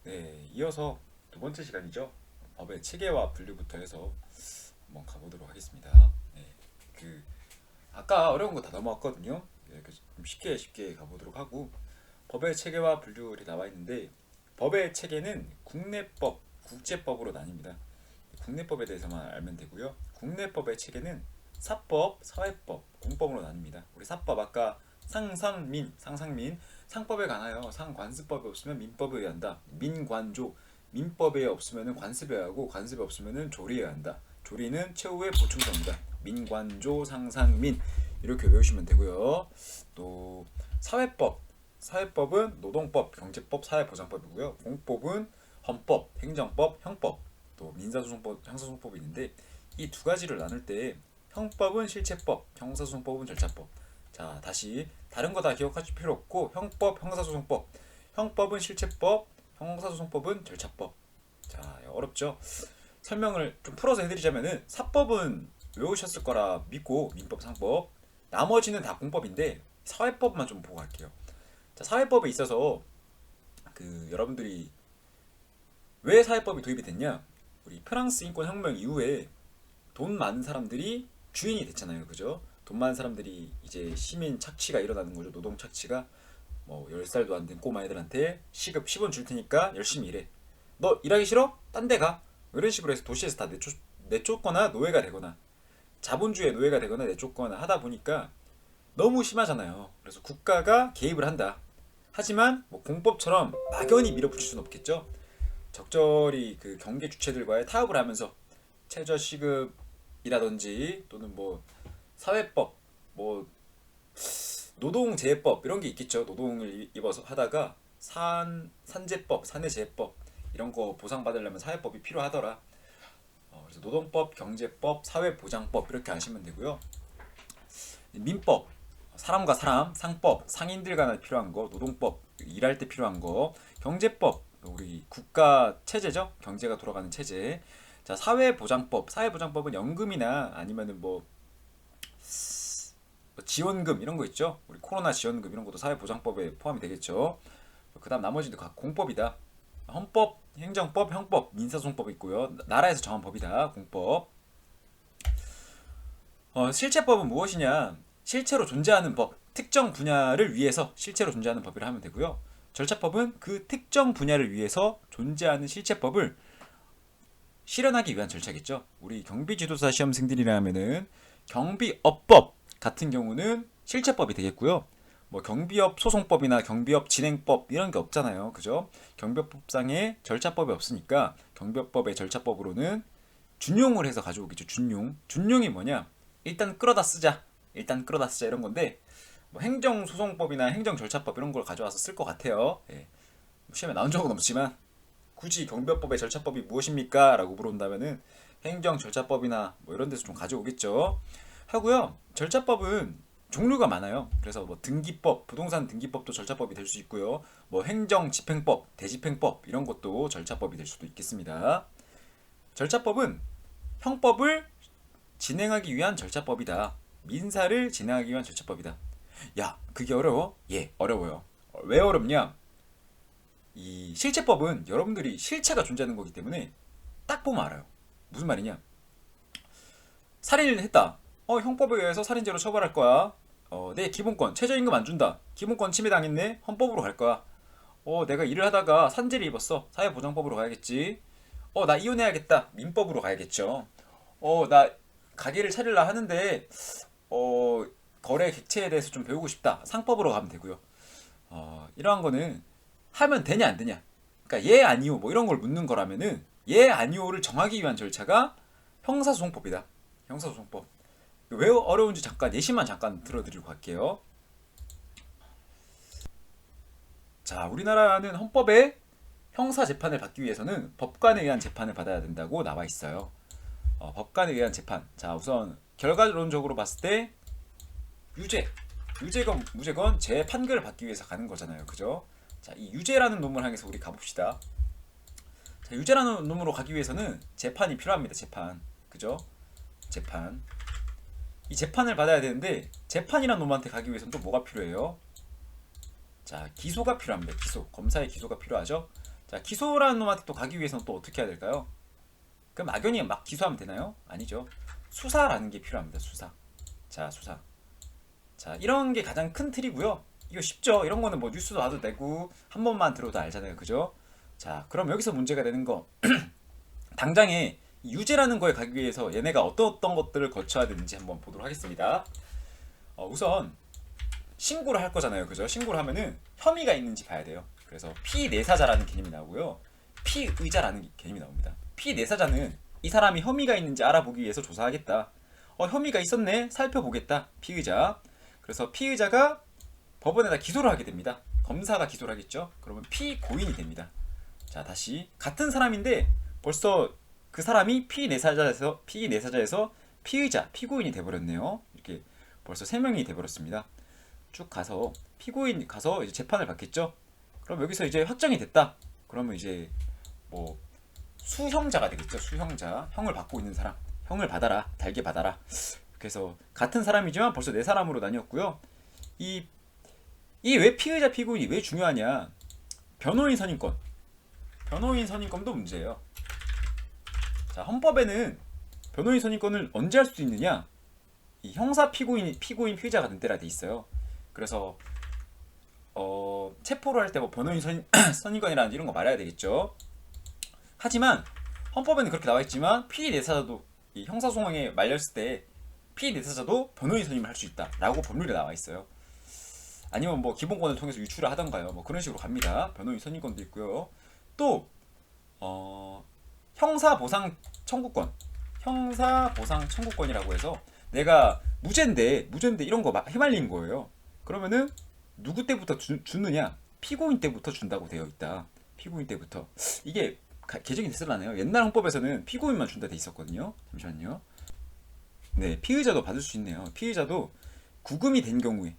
네, 이어서 두 번째 시간이죠. 법의 체계와 분류부터 해서 한번 가보도록 하겠습니다. 네, 그 아까 어려운 거 다 넘어왔거든요. 네, 그래서 좀 쉽게 쉽게 가보도록 하고 법의 체계와 분류를 나와 있는데 법의 체계는 국내법, 국제법으로 나뉩니다. 국내법에 대해서만 알면 되고요. 국내법의 체계는 사법, 사회법, 공법으로 나뉩니다. 우리 사법 아까 상상민 상법에 관하여 상관습법이 없으면 민법에 의한다. 민관조 민법에 없으면 관습에 하고 관습에 없으면 조리에 한다. 조리는 최후의 보충성이다. 민관조 상상민 이렇게 외우시면 되고요. 또 사회법은 노동법, 경제법, 사회보장법이고요. 공법은 헌법, 행정법, 형법, 또 민사소송법, 형사소송법이 있는데 이 두 가지를 나눌 때 형법은 실체법, 형사소송법은 절차법. 자, 다시 다른 거 다 기억하실 필요 없고 형법, 형사소송법. 형법은 실체법, 형사소송법은 절차법. 자, 어렵죠? 설명을 좀 풀어서 해드리자면은 사법은 외우셨을 거라 믿고 민법, 상법. 나머지는 다 공법인데 사회법만 좀 보고 갈게요. 자, 사회법에 있어서 여러분들이 왜 사회법이 도입이 됐냐? 우리 프랑스 인권 혁명 이후에 돈 많은 사람들이 주인이 됐잖아요. 그죠? 돈 많은 사람들이 이제 시민 착취가 일어나는 거죠. 노동 착취가 뭐 10살도 안 된 꼬마 애들한테 시급 10원 줄 테니까 열심히 일해. 너 일하기 싫어? 딴 데 가. 이런 식으로 해서 도시에서 다 내쫓거나 노예가 되거나 자본주의의 노예가 되거나 내쫓거나 하다 보니까 너무 심하잖아요. 그래서 국가가 개입을 한다. 하지만 뭐 공법처럼 막연히 밀어붙일 수는 없겠죠. 적절히 그 경계 주체들과의 타협을 하면서 최저시급이라든지 또는 뭐 사회법, 뭐 노동재해법 이런 게 있겠죠. 노동을 입어서 하다가 산재법, 사내재해법 이런 거 보상받으려면 사회법이 필요하더라. 그래서 노동법, 경제법, 사회보장법 이렇게 아시면 되고요. 민법, 사람과 사람, 상법, 상인들 간에 필요한 거, 노동법, 일할 때 필요한 거, 경제법, 우리 국가 체제죠. 경제가 돌아가는 체제. 자, 사회보장법, 사회보장법은 연금이나 아니면은 뭐 지원금 이런 거 있죠. 우리 코로나 지원금 이런 것도 사회보장법에 포함이 되겠죠. 그다음 나머지도 각 공법이다. 헌법, 행정법, 형법, 민사소송법 있고요. 나라에서 정한 법이다. 공법. 실체법은 무엇이냐? 실체로 존재하는 법, 특정 분야를 위해서 실체로 존재하는 법이라 하면 되고요. 절차법은 그 특정 분야를 위해서 존재하는 실체법을 실현하기 위한 절차겠죠. 우리 경비지도사 시험생들이라면은 경비업법 같은 경우는 실체법이 되겠고요. 뭐 경비업 소송법이나 경비업 진행법 이런 게 없잖아요. 그죠? 경비업법상에 절차법이 없으니까 경비업법의 절차법으로는 준용을 해서 가져오겠죠. 준용이 뭐냐? 일단 끌어다 쓰자. 이런 건데 뭐 행정소송법이나 행정절차법 이런 걸 가져와서 쓸 것 같아요. 예. 시험에 나온 적은 없지만 굳이 경비업법의 절차법이 무엇입니까? 라고 물어본다면은 행정절차법이나 뭐 이런 데서 좀 가져오겠죠. 하고요. 절차법은 종류가 많아요. 그래서 뭐 등기법, 부동산 등기법도 절차법이 될 수 있고요. 뭐 행정집행법, 대집행법 이런 것도 절차법이 될 수도 있겠습니다. 절차법은 형법을 진행하기 위한 절차법이다. 민사를 진행하기 위한 절차법이다. 야, 그게 어려워? 예, 어려워요. 왜 어렵냐? 이 실체법은 여러분들이 실체가 존재하는 거기 때문에 딱 보면 알아요. 무슨 말이냐? 살인을 했다. 형법에 의해서 살인죄로 처벌할 거야. 내 기본권, 최저임금 안 준다. 기본권 침해당했네. 헌법으로 갈 거야. 내가 일을 하다가 산재를 입었어. 사회보장법으로 가야겠지. 나 이혼해야겠다. 민법으로 가야겠죠. 나 가게를 차리려 하는데 거래 객체에 대해서 좀 배우고 싶다. 상법으로 가면 되고요. 이러한 거는 하면 되냐 안 되냐. 그러니까 예 아니오 뭐 이런 걸 묻는 거라면은 예 아니오를 정하기 위한 절차가 형사소송법이다. 형사소송법. 왜 어려운지 잠깐 예시만 잠깐 들어드리고 갈게요. 자, 우리나라는 헌법에 형사 재판을 받기 위해서는 법관에 의한 재판을 받아야 된다고 나와 있어요. 법관에 의한 재판. 자, 우선 결과론적으로 봤을 때 유죄건 무죄건 재 판결을 받기 위해서 가는 거잖아요. 그죠? 자, 이 유죄라는 놈을 향해서 우리 가봅시다. 자, 유죄라는 놈으로 가기 위해서는 재판이 필요합니다. 재판. 그죠? 재판. 이 재판을 받아야 되는데 재판이라는 놈한테 가기 위해서는 또 뭐가 필요해요? 자, 기소가 필요합니다. 기소. 검사의 기소가 필요하죠? 자, 자, 기소라는 놈한테 또 가기 위해서는 또 어떻게 해야 될까요? 그럼 막연히 막 기소하면 되나요? 아니죠. 수사라는 게 필요합니다. 수사. 자, 수사. 자, 이런 게 가장 큰 틀이고요. 이거 쉽죠. 이런 거는 뭐 뉴스도 봐도 되고 한 번만 들어도 알잖아요. 그죠? 자, 그럼 여기서 문제가 되는 거 당장에 유죄라는 거에 가기 위해서 얘네가 어떤 것들을 거쳐야 되는지 한번 보도록 하겠습니다. 우선 신고를 할 거잖아요. 그죠? 신고를 하면은 혐의가 있는지 봐야 돼요. 그래서 피내사자라는 개념이 나오고요. 피의자라는 개념이 나옵니다. 피내사자는 이 사람이 혐의가 있는지 알아보기 위해서 조사하겠다. 혐의가 있었네. 살펴보겠다. 피의자. 그래서 피의자가 법원에다 기소를 하게 됩니다. 검사가 기소를 하겠죠. 그러면 피고인이 됩니다. 자, 다시 같은 사람인데 벌써 그 사람이 피내사자에서 피의자, 피고인이 돼버렸네요. 이렇게 벌써 3명이 돼버렸습니다. 쭉 가서 피고인 가서 이제 재판을 받겠죠. 그럼 여기서 이제 확정이 됐다. 그러면 이제 뭐 수형자가 되겠죠. 수형자, 형을 받고 있는 사람, 형을 받아라, 달게 받아라. 그래서 같은 사람이지만 벌써 4사람으로 나뉘었고요. 이 왜 피의자, 피고인이 왜 중요하냐? 변호인 선임권도 문제예요. 자, 헌법에는 변호인 선임권을 언제 할 수 있느냐? 이 형사 피고인, 피의자가 된 때라 돼 있어요. 그래서 체포를 할 때 뭐 변호인 선임권이라는 이런 거 말해야 되겠죠. 하지만 헌법에는 그렇게 나와 있지만 피내사자도 이 형사소송에 말렸을 때 피내사자도 변호인 선임을 할 수 있다라고 법률에 나와 있어요. 아니면 뭐 기본권을 통해서 유출을 하던가요. 뭐 그런 식으로 갑니다. 변호인 선임권도 있고요. 또 형사보상 청구권이라고 해서 내가 무죄인데 이런 거 휘말린 거예요. 그러면은 누구 때부터 주느냐? 피고인 때부터 준다고 되어 있다. 피고인 때부터. 이게 개정이 됐을라나요? 옛날 헌법에서는 피고인만 준다 돼 있었거든요. 잠시만요. 네, 피의자도 받을 수 있네요. 피의자도 구금이 된 경우에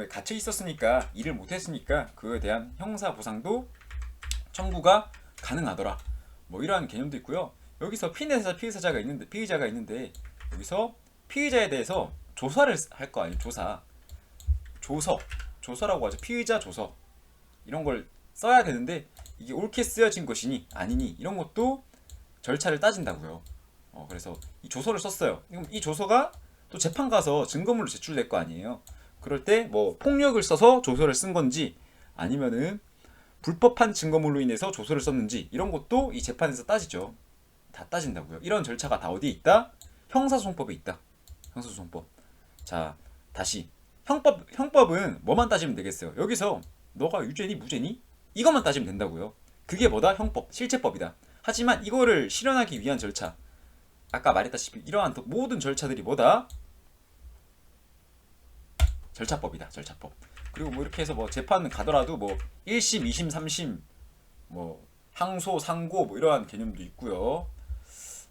갇혀 있었으니까 일을 못 했으니까 그에 대한 형사 보상도 청구가 가능하더라. 뭐 이러한 개념도 있고요. 여기서 피의자가 있는데 여기서 피의자에 대해서 조사를 할 거 아니에요. 조서라고 하죠. 피의자 조서 이런 걸 써야 되는데 이게 옳게 쓰여진 것이니 아니니 이런 것도 절차를 따진다고요. 그래서 이 조서를 썼어요. 그럼 이 조서가 또 재판 가서 증거물로 제출될 거 아니에요. 그럴 때 뭐 폭력을 써서 조서를 쓴 건지 아니면은 불법한 증거물로 인해서 조서를 썼는지 이런 것도 이 재판에서 따지죠. 다 따진다고요. 이런 절차가 다 어디에 있다? 형사소송법에 있다. 형사소송법. 자, 다시 형법은 뭐만 따지면 되겠어요. 여기서 너가 유죄니 무죄니? 이것만 따지면 된다고요. 그게 뭐다? 형법, 실체법이다. 하지만 이거를 실현하기 위한 절차, 아까 말했다시피 이러한 모든 절차들이 뭐다? 절차법이다. 절차법. 그리고 뭐 이렇게 해서 뭐 재판 가더라도 뭐 1심, 2심, 3심, 뭐 항소, 상고 뭐 이러한 개념도 있고요.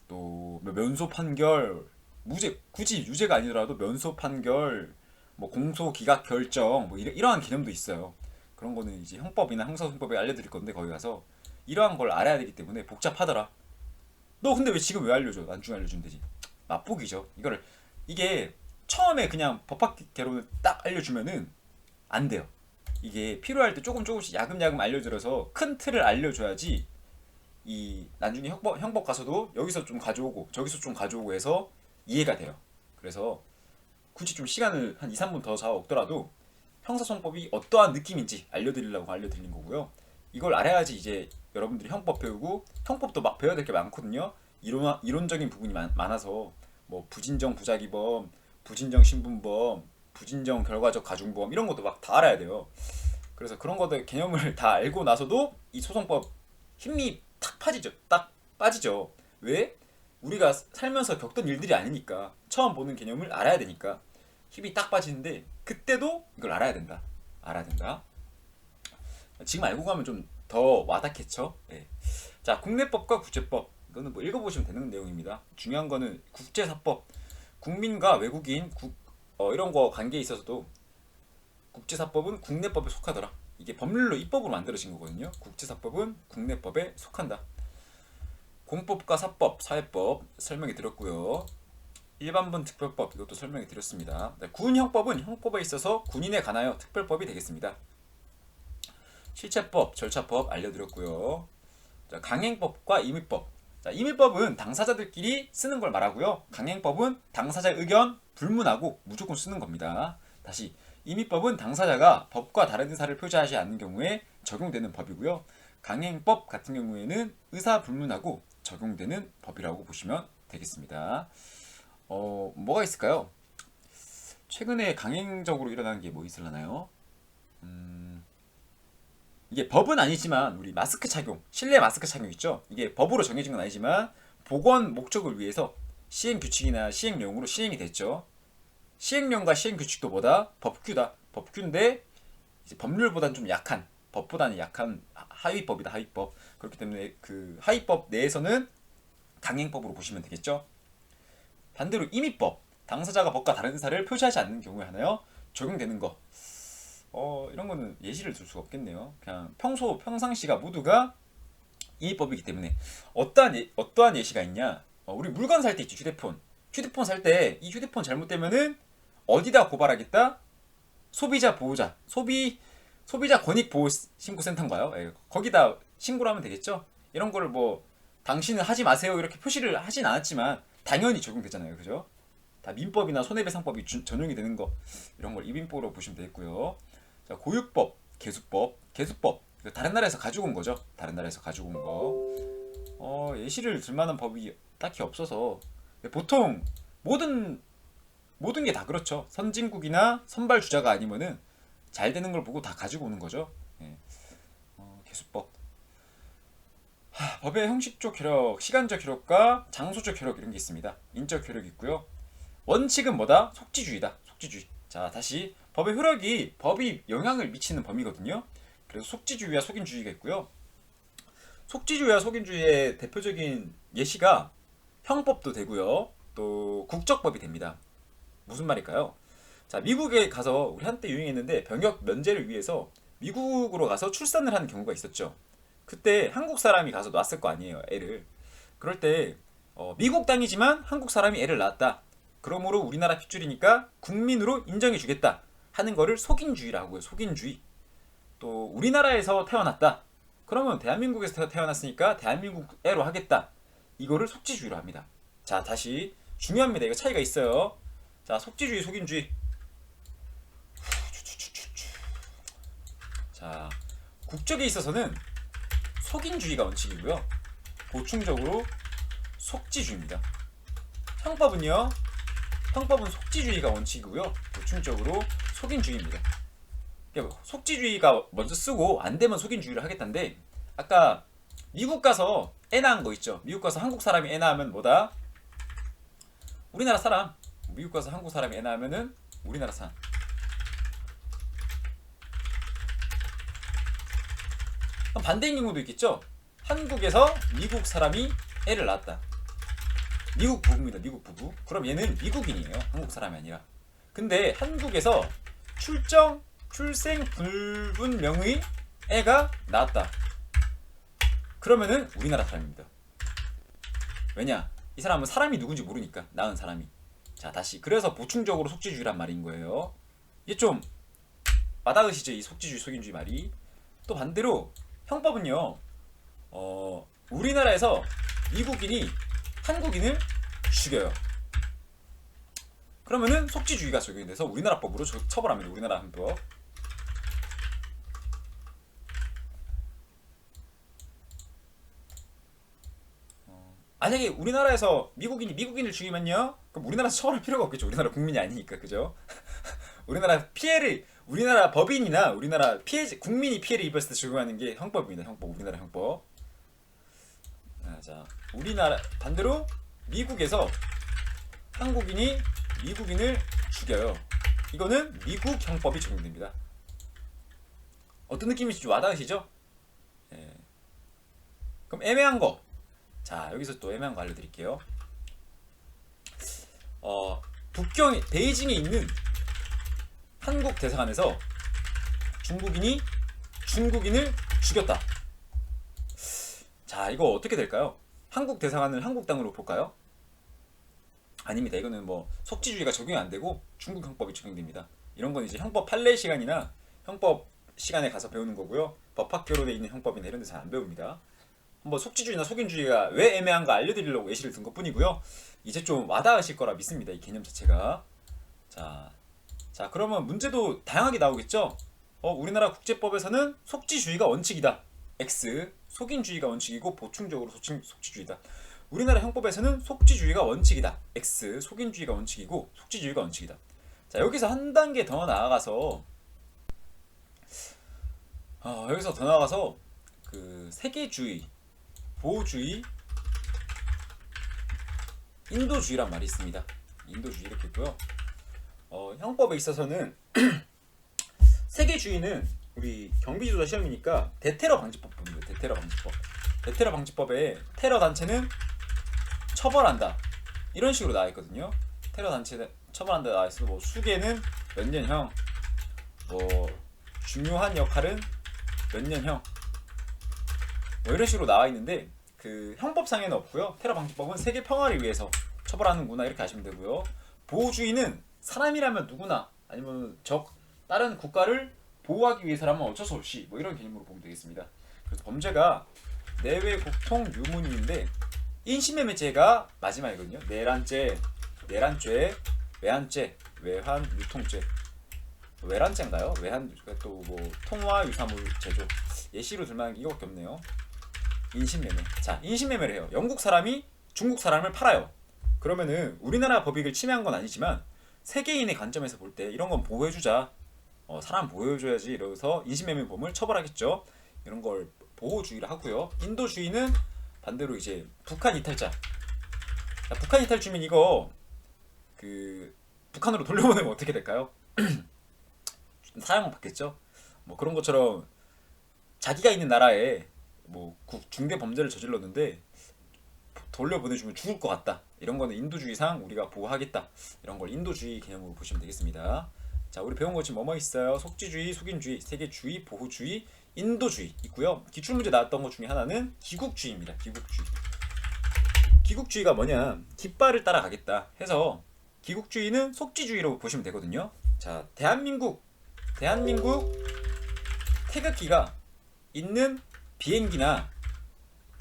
또 면소 판결, 무죄, 굳이 유죄가 아니더라도 면소 판결, 뭐 공소 기각 결정, 뭐 이러한 개념도 있어요. 그런 거는 이제 형법이나 형사소송법에 알려드릴 건데 거기 가서 이러한 걸 알아야 되기 때문에 복잡하더라. 너 근데 왜 지금 왜 알려줘? 나중에 알려주면 되지. 맛보기죠. 이게 처음에 그냥 법학개론을 딱 알려주면은 안 돼요. 이게 필요할 때 조금씩 야금야금 알려드려서 큰 틀을 알려줘야지 이 나중에 형법 가서도 여기서 좀 가져오고 저기서 좀 가져오고 해서 이해가 돼요. 그래서 굳이 좀 시간을 한 2, 3분 더 잡아먹더라도 형사소송법이 어떠한 느낌인지 알려드리려고 알려드린 거고요. 이걸 알아야지 이제 여러분들이 형법 배우고 형법도 막 배워야 될 게 많거든요. 이론적인 부분이 많아서 뭐 부진정 부작위범, 부진정 신분범, 부진정 결과적 가중범 이런 것도 막 다 알아야 돼요. 그래서 그런 것들 개념을 다 알고 나서도 이 소송법 힘이 딱 빠지죠. 왜? 우리가 살면서 겪던 일들이 아니니까 처음 보는 개념을 알아야 되니까 힘이 딱 빠지는데 그때도 이걸 알아야 된다. 지금 알고 가면 좀 더 와닿겠죠. 네. 자, 국내법과 국제법 이거는 뭐 읽어보시면 되는 내용입니다. 중요한 거는 국제사법, 국민과 외국인 이런 거 관계에 있어서도 국제사법은 국내법에 속하더라. 이게 법률로 입법으로 만들어진 거거든요. 국제사법은 국내법에 속한다. 공법과 사법, 사회법 설명해 드렸고요. 일반분 특별법 이것도 설명해 드렸습니다. 네, 군형법은 형법에 있어서 군인에 관하여 특별법이 되겠습니다. 실체법, 절차법 알려드렸고요. 자, 강행법과 임의법. 자, 임의법은 당사자들끼리 쓰는 걸 말하고요. 강행법은 당사자의 의견 불문하고 무조건 쓰는 겁니다. 다시 임의법은 당사자가 법과 다른 의사를 표시하지 않는 경우에 적용되는 법이고요. 강행법 같은 경우에는 의사 불문하고 적용되는 법이라고 보시면 되겠습니다. 뭐가 있을까요? 최근에 강행적으로 일어나는 게 뭐 있을라나요? 이게 법은 아니지만 우리 마스크 착용, 실내 마스크 착용 있죠? 이게 법으로 정해진 건 아니지만 보건 목적을 위해서 시행 규칙이나 시행령으로 시행이 됐죠. 시행령과 시행 규칙도 뭐다? 법규다. 법규인데 이제 법률보다는 좀 약한, 법보다는 약한 하위법이다. 하위법. 그렇기 때문에 그 하위법 내에서는 강행법으로 보시면 되겠죠. 반대로 임의법, 당사자가 법과 다른 의사를 표시하지 않는 경우에 하나요? 적용되는 거. 이런 거는 예시를 들 수가 없겠네요. 그냥 평상시가 모두가 임의법이기 때문에 어떠한 예시가 있냐? 우리 물건 살 때 있죠. 휴대폰 살 때 이 휴대폰 잘못되면은 어디다 고발하겠다? 소비자 보호자, 소비자 권익 보호 신고센터인가요? 예, 거기다 신고를 하면 되겠죠. 이런 거를 뭐 당신은 하지 마세요 이렇게 표시를 하진 않았지만 당연히 적용되잖아요. 그죠? 다 민법이나 손해배상법이 전용이 되는 거, 이런 걸 입인법으로 보시면 되겠고요. 자, 고유법, 개수법. 다른 나라에서 가지고 온 거죠. 다른 나라에서 가지고 온 거. 예시를 들 만한 법이 딱히 없어서 보통 모든 게 다 그렇죠. 선진국이나 선발 주자가 아니면은 잘 되는 걸 보고 다 가지고 오는 거죠. 예. 개수법. 법의 형식적 효력, 시간적 효력과 장소적 효력 이런 게 있습니다. 인적 효력이 있고요. 원칙은 뭐다? 속지주의다. 속지주의. 자, 다시 법의 효력이 법이 영향을 미치는 범위거든요. 그래서 속지주의와 속인주의가 있고요. 속지주의와 속인주의의 대표적인 예시가 형법도 되고요. 또 국적법이 됩니다. 무슨 말일까요? 자, 미국에 가서 우리 한때 유행했는데 병역 면제를 위해서 미국으로 가서 출산을 하는 경우가 있었죠. 그때 한국 사람이 가서 낳았을 거 아니에요, 애를. 그럴 때 미국 땅이지만 한국 사람이 애를 낳았다. 그러므로 우리나라 핏줄이니까 국민으로 인정해주겠다 하는 거를 속인주의라고 해요. 속인주의. 또 우리나라에서 태어났다. 그러면 대한민국에서 태어났으니까 대한민국 애로 하겠다. 이거를 속지주의로 합니다. 자, 다시 중요합니다. 이거 차이가 있어요. 자, 속지주의, 속인주의. 자, 국적에 있어서는 속인주의가 원칙이고요. 보충적으로 속지주의입니다. 형법은요. 형법은 속지주의가 원칙이고요. 보충적으로 속인주의입니다. 속지주의가 먼저 쓰고 안 되면 속인주의를 하겠다는데, 아까 미국 가서 애 낳은 거 있죠. 미국 가서 한국 사람이 애 낳으면 뭐다? 우리나라 사람. 미국 가서 한국 사람이 애 낳으면은 우리나라 사람. 반대인 경우도 있겠죠. 한국에서 미국 사람이 애를 낳았다. 미국 부부입니다. 미국 부부. 그럼 얘는 미국인이에요. 한국 사람이 아니라. 근데 한국에서 출생 불분명의 애가 나왔다. 그러면은 우리나라 사람입니다. 왜냐? 이 사람은 사람이 누군지 모르니까. 낳은 사람이. 자, 다시. 그래서 보충적으로 속지주의란 말인 거예요. 이게 좀 와닿으시죠? 이 속지주의, 속인주의 말이. 또 반대로 형법은요. 우리나라에서 미국인이 한국인을 죽여요. 그러면은 속지주의가 적용이 돼서 우리나라 법으로 처벌합니다. 우리나라 헌법. 만약에 우리나라에서 미국인을 죽이면요, 그럼 우리나라에서 처벌할 필요가 없겠죠. 우리나라 국민이 아니니까, 그죠? 우리나라 법인이나 우리나라 국민이 피해를 입었을 때 적용하는 게 형법입니다. 형법, 우리나라 형법. 자, 우리나라 반대로 미국에서 한국인이 미국인을 죽여요. 이거는 미국 형법이 적용됩니다. 어떤 느낌인지 좀 와닿으시죠? 예. 그럼 애매한 거. 자, 여기서 또 애매한 거 알려드릴게요. 베이징에 있는 한국 대사관에서 중국인이 중국인을 죽였다. 자, 이거 어떻게 될까요? 한국 대사관을 한국 땅으로 볼까요? 아닙니다. 이거는 뭐 속지주의가 적용이 안 되고 중국 형법이 적용됩니다. 이런 건 이제 형법 판례 시간이나 형법 시간에 가서 배우는 거고요. 법학교로 돼 있는 형법이나 이런 데서 안 배웁니다. 한번 속지주의나 속인주의가 왜 애매한가 알려드리려고 예시를 든 것뿐이고요. 이제 좀 와닿으실 거라 믿습니다. 이 개념 자체가. 자 그러면 문제도 다양하게 나오겠죠. 우리나라 국제법에서는 속지주의가 원칙이다. X. 속인주의가 원칙이고 보충적으로 속지주의다. 우리나라 형법에서는 속지주의가 원칙이다. X. 속인주의가 원칙이고 속지주의가 원칙이다. 자 여기서 한 단계 더 나아가서 그 세계주의, 보호주의, 인도주의란 말이 있습니다. 인도주의 이렇게 있고요. 형법에 있어서는 세계주의는 우리 경비조사 시험이니까 대테러 방지법 봅니다. 대테러 방지법. 대테러 방지법에 테러 단체는 처벌한다. 이런 식으로 나와 있거든요. 테러 단체 처벌한다 나와 있어. 뭐 수계는 몇 년형, 뭐 중요한 역할은 몇 년형, 뭐 이런 식으로 나와 있는데 그 형법상에는 없고요. 테러 방지법은 세계 평화를 위해서 처벌하는구나 이렇게 아시면 되고요. 보호주의는 사람이라면 누구나 아니면 다른 국가를 보호하기 위해서라면 어쩔 수 없이 뭐 이런 개념으로 보면 되겠습니다. 그래서 범죄가 내외 국통 유문인데 인신매매죄가 마지막이거든요. 내란죄, 외환죄, 외환 유통죄. 외란죄인가요? 또 뭐 통화 유사물 제조. 예시로 들만한 게 이거밖에 없네요. 인신매매. 자, 인신매매를 해요. 영국 사람이 중국 사람을 팔아요. 그러면은 우리나라 법익을 침해한 건 아니지만 세계인의 관점에서 볼 때 이런 건 보호해주자. 사람 보호해줘야지 이러면서 인신매매범을 처벌하겠죠. 이런 걸 보호주의를 하고요. 인도주의는 반대로 이제 북한 이탈자. 자, 북한 이탈 주민 이거 그 북한으로 돌려보내면 어떻게 될까요? 사형 받겠죠. 뭐 그런 것처럼 자기가 있는 나라에 뭐 중대 범죄를 저질렀는데 돌려보내주면 죽을 것 같다. 이런 거는 인도주의상 우리가 보호하겠다. 이런 걸 인도주의 개념으로 보시면 되겠습니다. 자, 우리 배운 거 지금 뭐뭐 있어요? 속지주의, 속인주의, 세계주의, 보호주의, 인도주의 있고요. 기출문제 나왔던 것 중에 하나는 기국주의입니다. 기국주의. 기국주의가 뭐냐? 깃발을 따라가겠다 해서 기국주의는 속지주의로 보시면 되거든요. 자, 대한민국 태극기가 있는 비행기나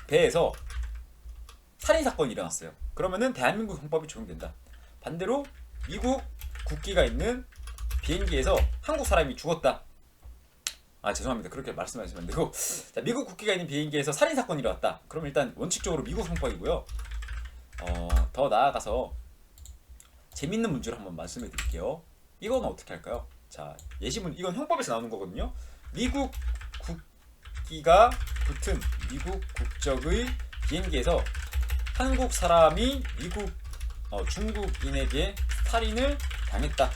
배에서 살인사건이 일어났어요. 그러면은 대한민국 형법이 적용된다. 반대로 미국 국기가 있는 비행기에서 한국 사람이 죽었다. 죄송합니다. 그렇게 말씀하시면 안 되고. 자, 미국 국기가 있는 비행기에서 살인사건이 일어났다. 그럼 일단 원칙적으로 미국 형법이고요. 더 나아가서 재밌는 문제를 한번 말씀해 드릴게요. 이건 어떻게 할까요? 자, 예시문 이건 형법에서 나오는 거거든요. 미국 국기가 붙은 미국 국적의 비행기에서 한국 사람이 중국인에게 살인을 당했다.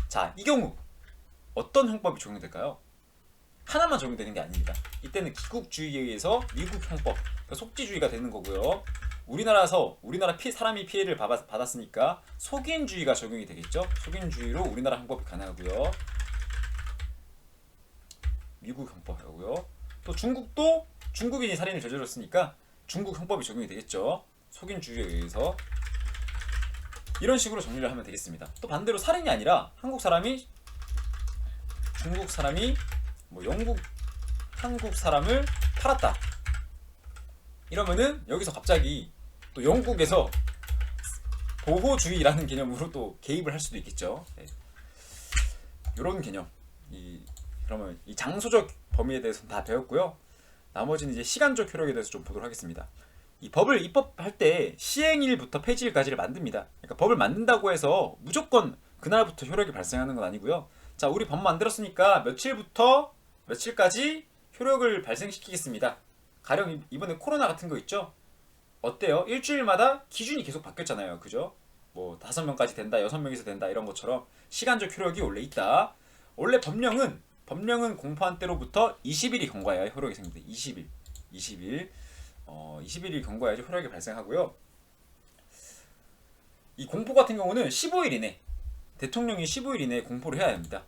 자, 이 경우 어떤 형법이 적용될까요? 하나만 적용되는 게 아닙니다. 이때는 기국주의에 의해서 미국 형법, 그러니까 속지주의가 되는 거고요. 우리나라 사람이 피해를 받았으니까 속인주의가 적용이 되겠죠. 속인주의로 우리나라 형법이 가능하고요. 미국 형법이고요. 또 중국도 중국인이 살인을 저질렀으니까 중국 형법이 적용이 되겠죠. 속인주의에 의해서. 이런 식으로 정리를 하면 되겠습니다. 또 반대로 살인이 아니라 중국 사람이 뭐 한국 사람을 팔았다. 이러면은 여기서 갑자기 또 영국에서 보호주의라는 개념으로 또 개입을 할 수도 있겠죠. 네. 이런 개념. 그러면 이 장소적 범위에 대해서는 다 배웠고요. 나머지는 이제 시간적 효력에 대해서 좀 보도록 하겠습니다. 이 법을 입법할 때 시행일부터 폐지일까지를 만듭니다. 그러니까 법을 만든다고 해서 무조건 그날부터 효력이 발생하는 건 아니고요. 자, 우리 법 만들었으니까 며칠부터 며칠까지 효력을 발생시키겠습니다. 가령 이번에 코로나 같은 거 있죠? 어때요? 일주일마다 기준이 계속 바뀌었잖아요. 그죠? 뭐 5명까지 된다, 6명이서 된다 이런 것처럼 시간적 효력이 원래 있다. 원래 법령은 공포한 때로부터 20일이 경과해야 효력이 생깁니다. 20일 20일이 경과해야지 효력이 발생하고요. 이 공포 같은 경우는 15일 이내, 대통령이 15일 이내에 공포를 해야 합니다.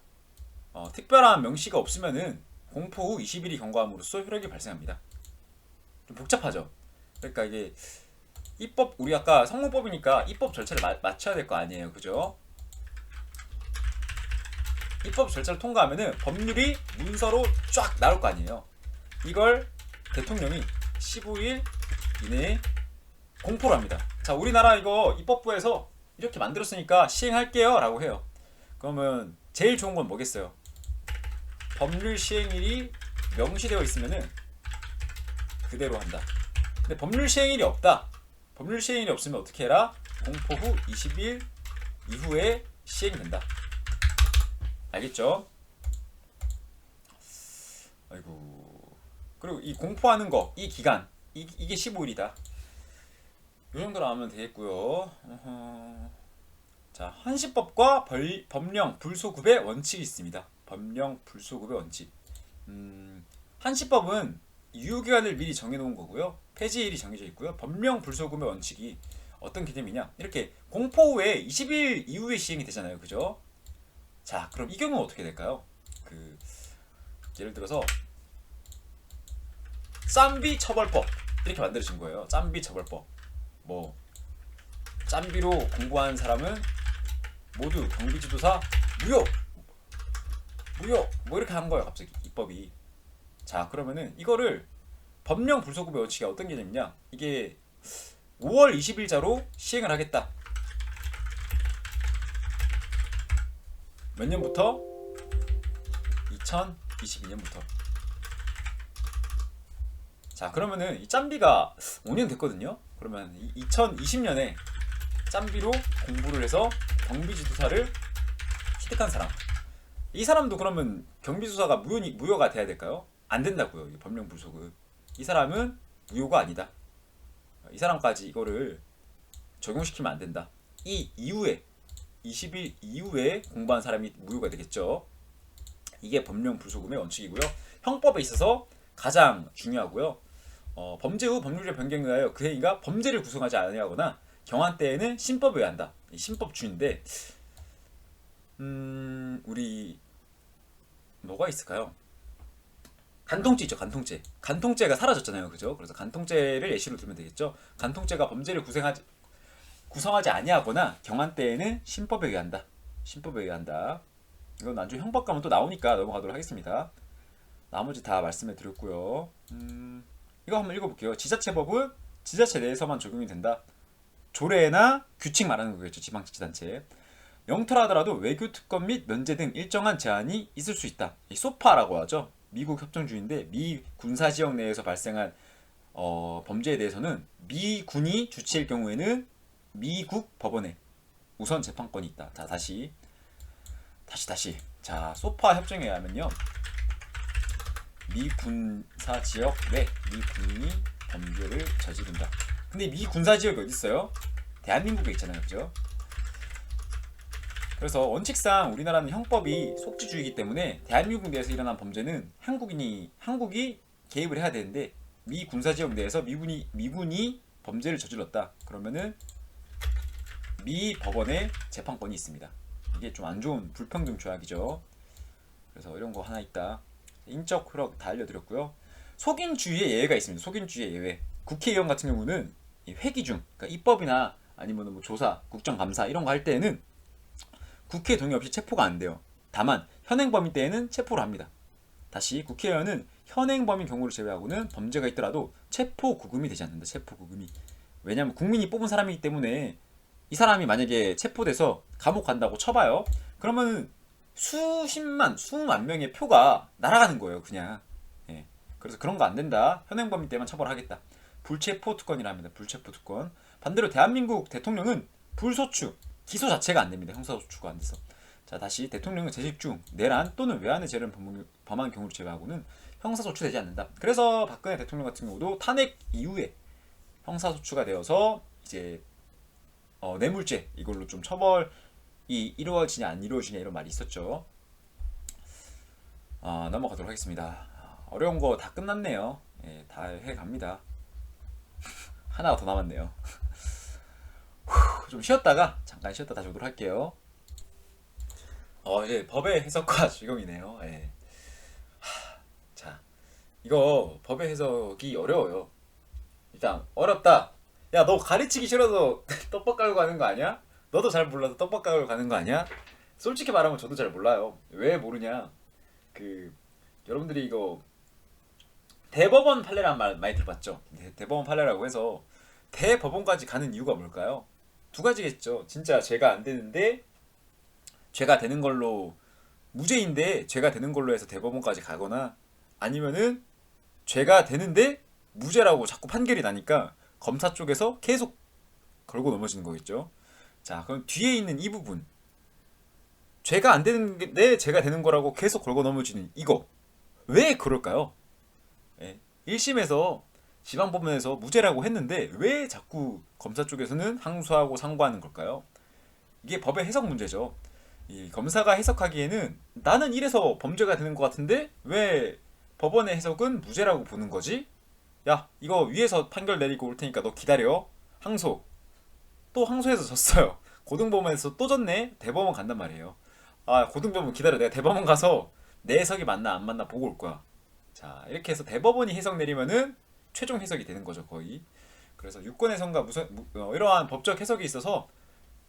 특별한 명시가 없으면은 공포 후 20일이 경과함으로써 효력이 발생합니다. 좀 복잡하죠. 그러니까 이게 입법, 우리 아까 성문법이니까 입법 절차를 맞춰야 될 거 아니에요, 그죠? 입법 절차를 통과하면은 법률이 문서로 쫙 나올 거 아니에요. 이걸 대통령이 15일 이내에 공포를 합니다. 자, 우리나라 이거 입법부에서 이렇게 만들었으니까 시행할게요 라고 해요. 그러면 제일 좋은 건 뭐겠어요? 법률 시행일이 명시되어 있으면은 그대로 한다. 근데 법률 시행일이 없다. 법률 시행일이 없으면 어떻게 해라? 공포 후 20일 이후에 시행된다. 알겠죠? 아이고. 그리고 이 공포하는 거, 이 기간, 이게 15일이다. 이 정도로 하면 되겠고요. 자, 헌시법과 법령 불소급의 원칙이 있습니다. 법령 불소급의 원칙. 헌시법은 유효기간을 미리 정해놓은 거고요. 폐지일이 정해져 있고요. 법령 불소급의 원칙이 어떤 개념이냐? 이렇게 공포 후에 20일 이후에 시행이 되잖아요, 그죠? 자, 그럼 이 경우는 어떻게 될까요? 예를 들어서 짬비 처벌법 이렇게 만들어진 거예요. 짬비 처벌법. 뭐 짬비로 공부한 사람은 모두 경비지도사 무효 뭐 이렇게 한 거예요. 갑자기 입법이. 자, 그러면은 이거를 법령 불소급의 원칙이 어떤 개념이냐? 이게 5월 20일자로 시행을 하겠다. 몇 년부터? 2022년부터. 자, 그러면은 이 짬비가 5년 됐거든요. 그러면 2020년에 짬비로 공부를 해서 경비지도사를 취득한 사람, 이 사람도 그러면 경비지도사가 무효가 돼야 될까요? 안 된다고요. 이 법령 불소급. 이 사람은 무효가 아니다. 이 사람까지 이거를 적용시키면 안 된다. 이 이후에 20일 이후에 공부한 사람이 무효가 되겠죠. 이게 법령 불소급의 원칙이고요. 형법에 있어서 가장 중요하고요. 범죄 후 법률의 변경에 의하여 그 행위가 범죄를 구성하지 아니하거나 경한 때에는 신법에 의한다. 신법주의인데 우리 뭐가 있을까요? 간통죄 있죠. 간통죄. 간통죄가 사라졌잖아요. 그죠? 그래서 간통죄를 예시로 들면 되겠죠. 간통죄가 범죄를 구성하지 아니하거나 경한 때에는 신법에 의한다. 신법에 의한다. 이건 나중에 형법 가면 또 나오니까 넘어가도록 하겠습니다. 나머지 다 말씀해 드렸고요. 이거 한번 읽어볼게요. 지자체법은 지자체 내에서만 적용이 된다. 조례나 규칙 말하는 거겠죠. 지방자치단체. 영토라 하더라도 외교 특권 및 면제 등 일정한 제한이 있을 수 있다. 이 소파라고 하죠. 미국 협정주의인데 미 군사지역 내에서 발생한 범죄에 대해서는 미군이 주치일 경우에는 미국 법원에 우선 재판권이 있다. 자, 다시. 자, 소파 협정에 의하면요. 미 군사지역 내 미군이 범죄를 저지른다. 근데 미 군사지역이 어디 있어요? 대한민국에 있잖아요. 그죠? 그래서 원칙상 우리나라는 형법이 속지주의이기 때문에 대한민국 내에서 일어난 범죄는 한국이 개입을 해야 되는데 미 군사지역 내에서 미군이 범죄를 저질렀다. 그러면은 미 법원에 재판권이 있습니다. 이게 좀 안 좋은 불평등 조약이죠. 그래서 이런 거 하나 있다. 인적 효력 다 알려드렸고요. 속인주의의 예외가 있습니다. 속인주의의 예외. 국회의원 같은 경우는 회기 중, 그러니까 입법이나 아니면 뭐 조사, 국정감사 이런 거 할 때는 국회 동의 없이 체포가 안 돼요. 다만 현행범인 때에는 체포를 합니다. 다시 국회의원은 현행범인 경우를 제외하고는 범죄가 있더라도 체포 구금이 되지 않는다. 체포 구금이. 왜냐하면 국민이 뽑은 사람이기 때문에 이 사람이 만약에 체포돼서 감옥 간다고 쳐봐요. 그러면 수만 명의 표가 날아가는 거예요. 그냥. 예. 그래서 그런 거 안 된다. 현행범인 때만 처벌하겠다. 불체포 특권이라 합니다. 불체포 특권. 반대로 대한민국 대통령은 불소추, 기소 자체가 안 됩니다. 형사소추가 안 돼서. 자, 다시 대통령은 재직 중 내란 또는 외환의 죄를 범한 경우를 제외하고는 형사소추되지 않는다. 그래서 박근혜 대통령 같은 경우도 탄핵 이후에 형사소추가 되어서 이제 뇌물죄 이걸로 좀 처벌이 이루어지냐 안 이루어지냐 이런 말이 있었죠. 넘어가도록 하겠습니다. 어려운 거 다 끝났네요. 예, 다 해갑니다. 하나가 더 남았네요. 좀 잠깐 쉬었다 다시 오도록 할게요. 이제 법의 해석과 적용이네요. 예. 자, 이거 법의 해석이 어려워요. 일단 어렵다. 야, 너 가르치기 싫어서 떡밥 깔고 가는 거 아니야? 너도 잘 몰라서 떡밥 깔고 가는 거 아니야? 솔직히 말하면 저도 잘 몰라요. 왜 모르냐? 그 여러분들이 이거 대법원 판례란 말 많이 들어봤죠? 대법원 판례라고 해서 대법원까지 가는 이유가 뭘까요? 두 가지겠죠. 진짜 죄가 안 되는데 죄가 되는 걸로 무죄인데 죄가 되는 걸로 해서 대법원까지 가거나 아니면은 죄가 되는데 무죄라고 자꾸 판결이 나니까 검사 쪽에서 계속 걸고 넘어지는 거겠죠. 자, 그럼 뒤에 있는 이 부분 죄가 안 되는데 죄가 되는 거라고 계속 걸고 넘어지는 이거 왜 그럴까요? 예, 1심에서 지방법원에서 무죄라고 했는데 왜 자꾸 검사 쪽에서는 항소하고 상고하는 걸까요? 이게 법의 해석 문제죠. 이 검사가 해석하기에는 나는 이래서 범죄가 되는 것 같은데 왜 법원의 해석은 무죄라고 보는 거지? 야, 이거 위에서 판결 내리고 올 테니까 너 기다려. 항소. 또 항소해서 졌어요. 고등법원에서 또 졌네. 대법원 간단 말이에요. 아, 고등법원 기다려. 내가 대법원 가서 내 해석이 맞나 안 맞나 보고 올 거야. 자, 이렇게 해서 대법원이 해석 내리면은 최종 해석이 되는 거죠, 거의. 그래서 유권해석과 이러한 법적 해석이 있어서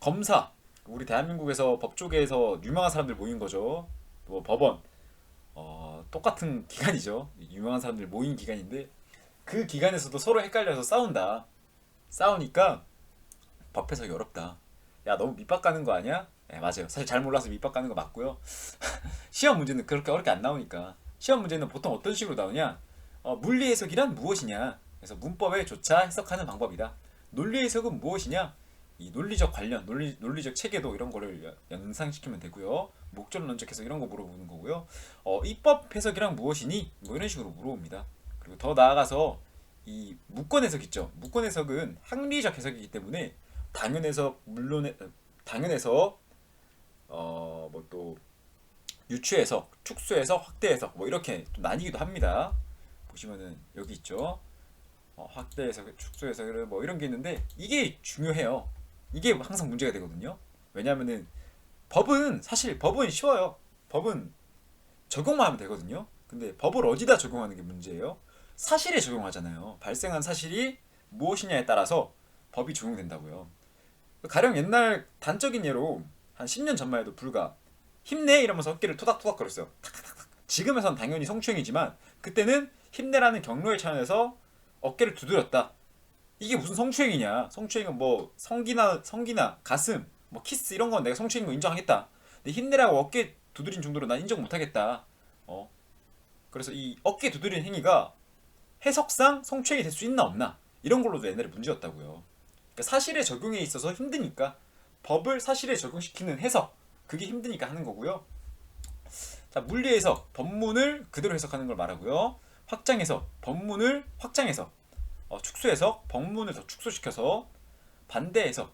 검사, 우리 대한민국에서 법조계에서 유명한 사람들 모인 거죠. 뭐 법원, 똑같은 기관이죠. 유명한 사람들 모인 기관인데 그 기관에서도 서로 헷갈려서 싸운다. 싸우니까 법 해석이 어렵다. 야, 너무 밑밥 가는 거 아니야? 네, 맞아요. 사실 잘 몰라서 밑밥 가는 거 맞고요. 시험 문제는 그렇게 어렵게 안 나오니까. 시험 문제는 보통 어떤 식으로 나오냐? 물리 해석이란 무엇이냐? 그래서 문법에 조차 해석하는 방법이다. 논리 해석은 무엇이냐? 이 논리적 관련, 논리적 체계도 이런 거를 연상시키면 되고요. 목적론적 해석 이런 거 물어보는 거고요. 입법 해석이란 무엇이니? 뭐 이런 식으로 물어봅니다. 그리고 더 나아가서 이 무권 해석 있죠. 무권 해석은 학리적 해석이기 때문에 당연해석, 당연해석, 뭐 또 유추해석, 축소해석, 확대해석 뭐 이렇게 또 나뉘기도 합니다. 보시면은 여기 있죠. 확대해석, 축소해석 뭐 이런 게 있는데 이게 중요해요. 이게 항상 문제가 되거든요. 왜냐하면은 사실 법은 쉬워요. 법은 적용만 하면 되거든요. 근데 법을 어디다 적용하는 게 문제예요? 사실에 적용하잖아요. 발생한 사실이 무엇이냐에 따라서 법이 적용된다고요. 가령 옛날 단적인 예로 한 10년 전만 해도 불과 힘내 이러면서 어깨를 토닥토닥 거렸어요. 지금에선 당연히 성추행이지만 그때는 힘내라는 경로의 차원에서 어깨를 두드렸다. 이게 무슨 성추행이냐? 성추행은 뭐 성기나 가슴, 뭐 키스 이런 건 내가 성추행인 거 인정하겠다. 근데 힘내라고 어깨 두드린 정도로 난 인정 못하겠다. 그래서 이 어깨 두드린 행위가 해석상 성추행이 될 수 있나 없나 이런 걸로도 옛날에 문제였다고요. 그러니까 사실에 적용에 있어서 힘드니까 법을 사실에 적용시키는 해석 그게 힘드니까 하는 거고요. 자, 물리 해석 법문을 그대로 해석하는 걸 말하고요. 확장 해석 법문을 확장해서 축소 해석 법문을 더 축소시켜서 반대 해석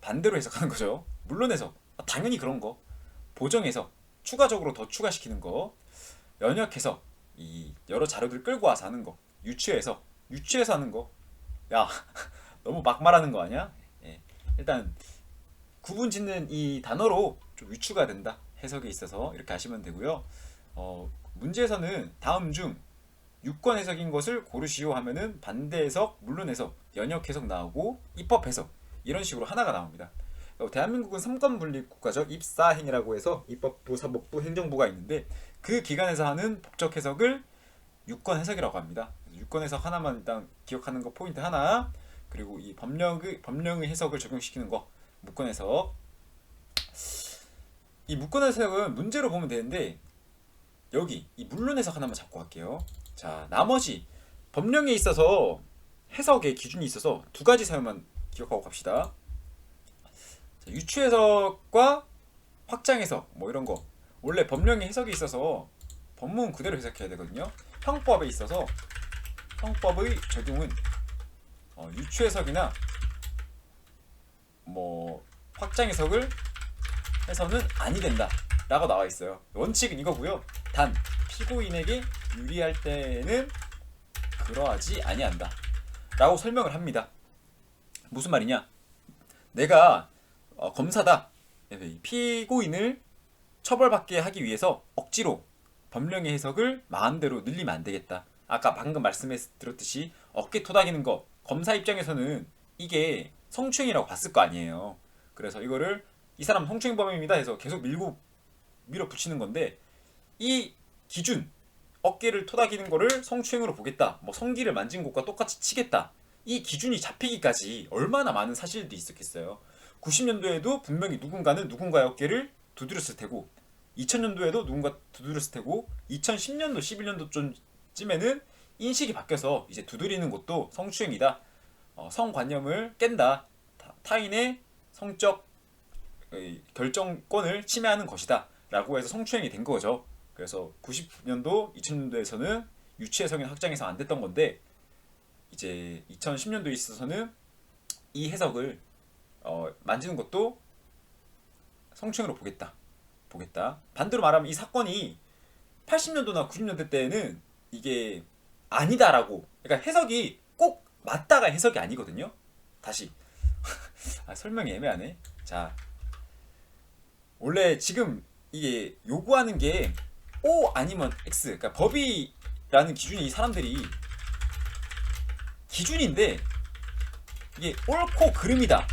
반대로 해석하는 거죠. 물론 해석 당연히 그런 거 보정 해석 추가적으로 더 추가시키는 거 연역 해석 이 여러 자료들 끌고 와서 하는 거 유추해서 하는 거 야 너무 막 말하는 거 아니야? 예. 일단 구분 짓는 이 단어로 좀 유추가 된다 해석에 있어서 이렇게 하시면 되고요. 문제에서는 다음 중 유권 해석인 것을 고르시오 하면은 반대 해석, 물론 해석, 연역 해석 나오고 입법 해석 이런 식으로 하나가 나옵니다. 대한민국은 3권 분립 국가죠. 입사행이라고 해서 입법부, 사법부, 행정부가 있는데 그 기관에서 하는 법적 해석을 유권 해석이라고 합니다. 유권 해석 하나만 일단 기억하는 거 포인트 하나 그리고 이 법령의 해석을 적용시키는 거 무권 해석 이 무권 해석은 문제로 보면 되는데 여기 이 물론 해석 하나만 잡고 갈게요. 자, 나머지 법령에 있어서 해석의 기준이 있어서 두 가지 사용만 기억하고 갑시다. 자, 유추 해석과 확장 해석 뭐 이런 거 원래 법령에 해석이 있어서 법문 그대로 해석해야 되거든요. 형법에 있어서 형법의 적용은 유추 해석이나 뭐 확장 해석을 해서는 아니 된다 라고 나와 있어요. 원칙은 이거고요. 단 피고인에게 유리할 때는 그러하지 아니한다 라고 설명을 합니다. 무슨 말이냐? 내가 검사다 피고인을 처벌받게 하기 위해서 억지로 법령의 해석을 마음대로 늘리면 안 되겠다. 아까 방금 말씀드렸듯이 어깨 토닥이는 거 검사 입장에서는 이게 성추행이라고 봤을 거 아니에요. 그래서 이거를 이 사람 성추행범입니다 해서 계속 밀어붙이는 건데, 이 기준, 어깨를 토닥이는 거를 성추행으로 보겠다, 뭐 성기를 만진 것과 똑같이 치겠다, 이 기준이 잡히기까지 얼마나 많은 사실들이 있었겠어요. 90년도에도 분명히 누군가는 누군가의 어깨를 두드렸을 테고, 2000년도에도 누군가 두드렸을 테고, 2010년도 11년도쯤에는 인식이 바뀌어서 이제 두드리는 것도 성추행이다, 성관념을 깬다, 타인의 성적 결정권을 침해하는 것이다 라고 해서 성추행이 된 거죠. 그래서 90년도 2000년도에서는 유치해 성인 확장해서 안 됐던 건데, 이제 2010년도에 있어서는 이 해석을 만지는 것도 성추행으로 보겠다. 반대로 말하면 이 사건이 80년도나 90년대 때는 이게 아니다라고, 그러니까 해석이 꼭 맞다가 해석이 아니거든요. 다시 설명이 애매하네. 자, 원래 지금 이게 요구하는 게 O 아니면 X, 그러니까 법이라는 기준이 이 사람들이 기준인데, 이게 옳고 그름이다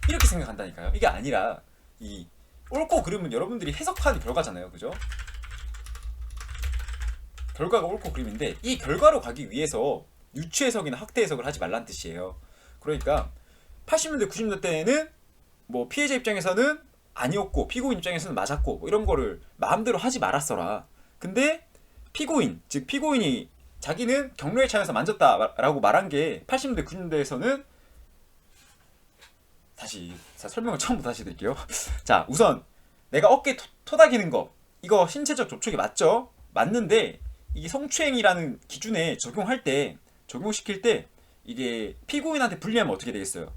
이렇게 생각한다니까요. 이게 아니라, 이 옳고 그름은 여러분들이 해석한 결과잖아요, 그죠? 결과가 옳고 그름인데, 이 결과로 가기 위해서 유추 해석이나 학대 해석을 하지 말란 뜻이에요. 그러니까 80년대 90년대 때에는 뭐 피해자 입장에서는 아니었고 피고인 입장에서는 맞았고, 뭐 이런 거를 마음대로 하지 말았어라. 근데 피고인, 즉 피고인이 자기는 경로의 차에서 만졌다라고 말한 게 80년대 90년대에서는, 다시 설명을 처음부터 다시 드릴게요. 자, 우선 내가 어깨 토닥이는 거, 이거 신체적 접촉이 맞죠? 맞는데 이게 성추행이라는 기준에 적용시킬 때 이게 피고인한테 불리하면 어떻게 되겠어요?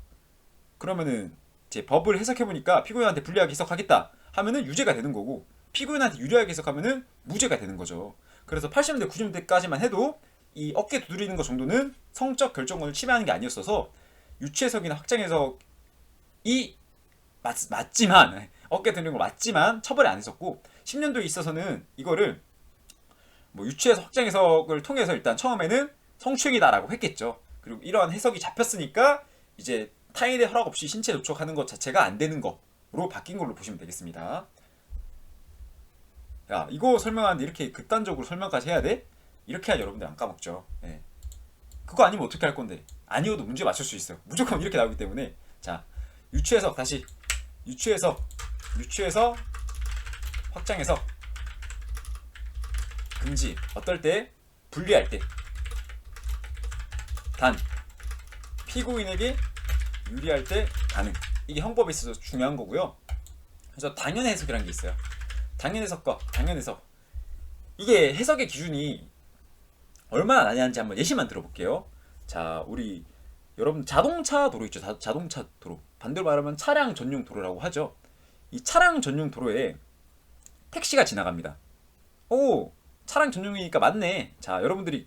그러면은 제 법을 해석해보니까 피고인한테 불리하게 해석하겠다 하면은 유죄가 되는 거고, 피고인한테 유리하게 해석하면은 무죄가 되는 거죠. 그래서 80년대 90년대까지만 해도 이 어깨 두드리는 것 정도는 성적 결정권을 침해하는 게 아니었어서, 유추 해석이나 확장 해석이 맞지만, 어깨 두드리는 거 맞지만 처벌이 안 했었고, 10년도에 있어서는 이거를 뭐 유추 해석 확장 해석을 통해서 일단 처음에는 성추행이다라고 했겠죠. 그리고 이러한 해석이 잡혔으니까 이제 타인의 허락 없이 신체 접촉하는 것 자체가 안 되는 거로 바뀐 걸로 보시면 되겠습니다. 야, 이거 설명하는데 이렇게 극단적으로 설명까지 해야 돼? 이렇게 해야 여러분들 안 까먹죠. 네. 그거 아니면 어떻게 할 건데? 아니어도 문제 맞출 수 있어요. 무조건 이렇게 나오기 때문에. 자, 유추해석 다시. 유추해석 확장해석 금지. 어떨 때? 불리할 때. 단, 피고인에게 유리할 때 가능. 이게 형법에 있어서 중요한 거고요. 그래서 당연 해석이라는 게 있어요. 당연 해석. 이게 해석의 기준이 얼마나 나뉘는지 한번 예시만 들어볼게요. 자, 우리 여러분 자동차 도로 있죠. 자동차 도로. 반대로 말하면 차량 전용 도로라고 하죠. 이 차량 전용 도로에 택시가 지나갑니다. 오, 차량 전용이니까 맞네. 자, 여러분들이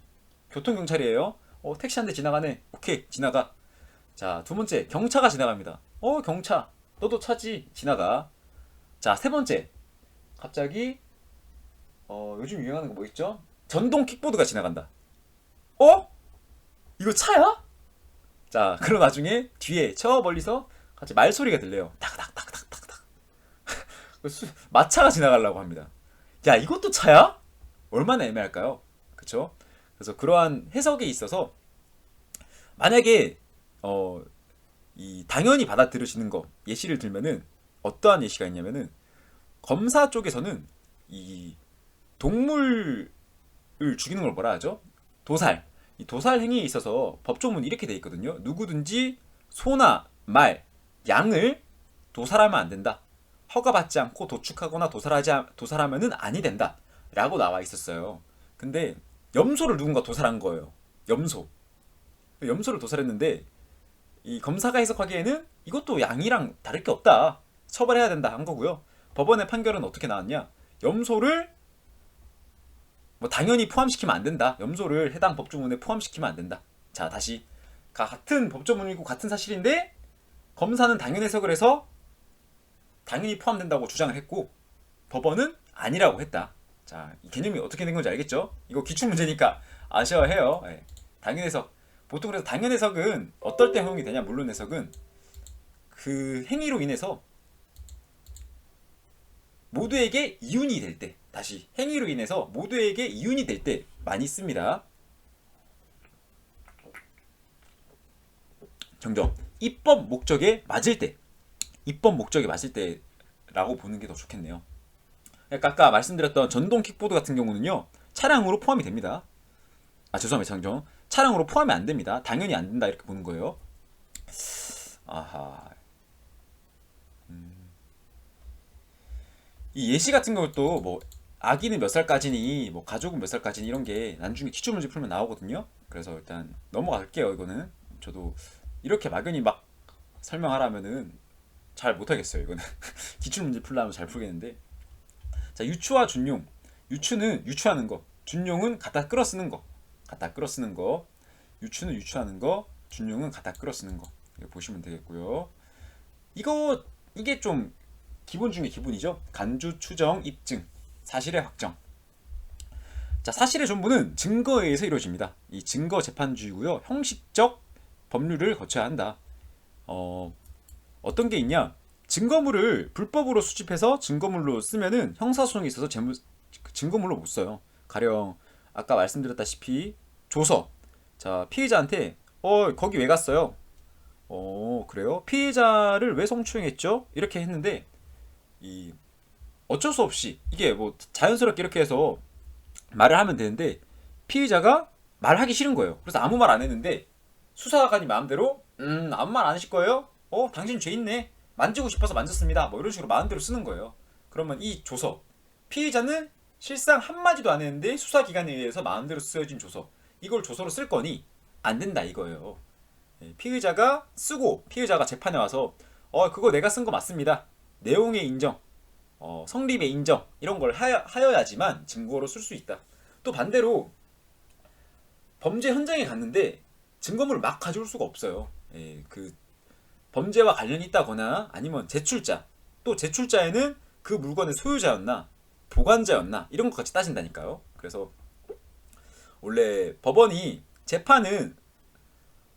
교통경찰이에요. 택시 한 대 지나가네. 오케이, 지나가. 자, 두 번째, 경차가 지나갑니다. 경차, 너도 차지. 지나가. 자, 세 번째, 갑자기 요즘 유행하는 거 뭐 있죠? 전동 킥보드가 지나간다. 이거 차야? 자, 그런 와중에 뒤에 저 멀리서 같이 말소리가 들려요. 탁탁탁탁탁탁. 마차가 지나가려고 합니다. 야, 이것도 차야? 얼마나 애매할까요? 그쵸? 그래서 그러한 해석에 있어서 만약에 이 당연히 받아들여지는 거 예시를 들면은, 어떠한 예시가 있냐면은, 검사 쪽에서는 이 동물을 죽이는 걸 뭐라 하죠? 도살. 이 도살 행위에 있어서 법조문이 이렇게 돼 있거든요. 누구든지 소나 말, 양을 도살하면 안 된다. 허가받지 않고 도축하거나 도살하면은 아니 된다. 라고 나와 있었어요. 근데 염소를 누군가 도살한 거예요. 염소를 도살했는데, 이 검사가 해석하기에는 이것도 양이랑 다를 게 없다, 처벌해야 된다 한 거고요. 법원의 판결은 어떻게 나왔냐? 염소를 뭐 당연히 포함시키면 안 된다. 염소를 해당 법조문에 포함시키면 안 된다. 자, 다시 같은 법조문이고 같은 사실인데 검사는 당연 해석을 해서 당연히 포함된다고 주장을 했고, 법원은 아니라고 했다. 자, 이 개념이 어떻게 된 건지 알겠죠? 이거 기출 문제니까 아셔야 해요. 네. 당연 해석. 보통 그래서 당연 해석은 어떨 때 허용이 되냐? 물론 해석은 그 행위로 인해서 모두에게 이윤이 될 때, 다시 행위로 인해서 모두에게 이윤이 될 때 많이 씁니다. 정정. 입법 목적에 맞을 때, 입법 목적에 맞을 때라고 보는 게 더 좋겠네요. 그러니까 아까 말씀드렸던 전동 킥보드 같은 경우는요, 차량으로 포함이 됩니다. 아, 죄송합니다. 정정. 차량으로 포함이 안 됩니다. 당연히 안 된다, 이렇게 보는 거예요. 아하. 이 예시 같은 것도 뭐 아기는 몇 살까지니, 뭐 가족은 몇 살까지니, 이런 게 나중에 기출문제 풀면 나오거든요. 그래서 일단 넘어갈게요. 이거는 저도 이렇게 막연히 막 설명하라면은 잘 못하겠어요. 이거는 기출문제 풀려면 잘 풀겠는데. 자, 유추와 준용. 유추는 유추하는 거, 준용은 갖다 끌어 쓰는 거. 갖다 끌어 쓰는 거. 유추는 유추하는 거, 준용은 갖다 끌어 쓰는 거. 이거 보시면 되겠고요. 이게 좀 기본 중에 기본이죠. 간주, 추정, 입증, 사실의 확정. 자, 사실의 전부는 증거에 의해서 이루어집니다. 이 증거 재판주의고요. 형식적 법률을 거쳐야 한다. 어떤 게 있냐? 증거물을 불법으로 수집해서 증거물로 쓰면은 형사소송에 있어서 증거물로 못 써요. 가령 아까 말씀드렸다시피 조서. 자, 피해자한테 거기 왜 갔어요? 그래요? 피해자를 왜 성추행했죠? 이렇게 했는데 이 어쩔 수 없이 이게 뭐 자연스럽게 이렇게 해서 말을 하면 되는데 피해자가 말하기 싫은 거예요. 그래서 아무 말 안 했는데 수사관이 마음대로 아무 말 안 하실 거예요? 당신 죄 있네. 만지고 싶어서 만졌습니다. 뭐 이런 식으로 마음대로 쓰는 거예요. 그러면 이 조서, 피해자는 실상 한마디도 안 했는데 수사기관에 의해서 마음대로 쓰여진 조서, 이걸 조서로 쓸 거니 안 된다 이거예요. 피의자가 쓰고 피의자가 재판에 와서 그거 내가 쓴 거 맞습니다. 내용의 인정, 성립의 인정, 이런 걸 하여야지만 증거로 쓸 수 있다. 또 반대로 범죄 현장에 갔는데 증거물을 막 가져올 수가 없어요. 그 범죄와 관련이 있다거나 아니면 제출자, 또 제출자에는 그 물건의 소유자였나 보관자였나 이런 것까지 따진다니까요. 그래서 원래 법원이 재판은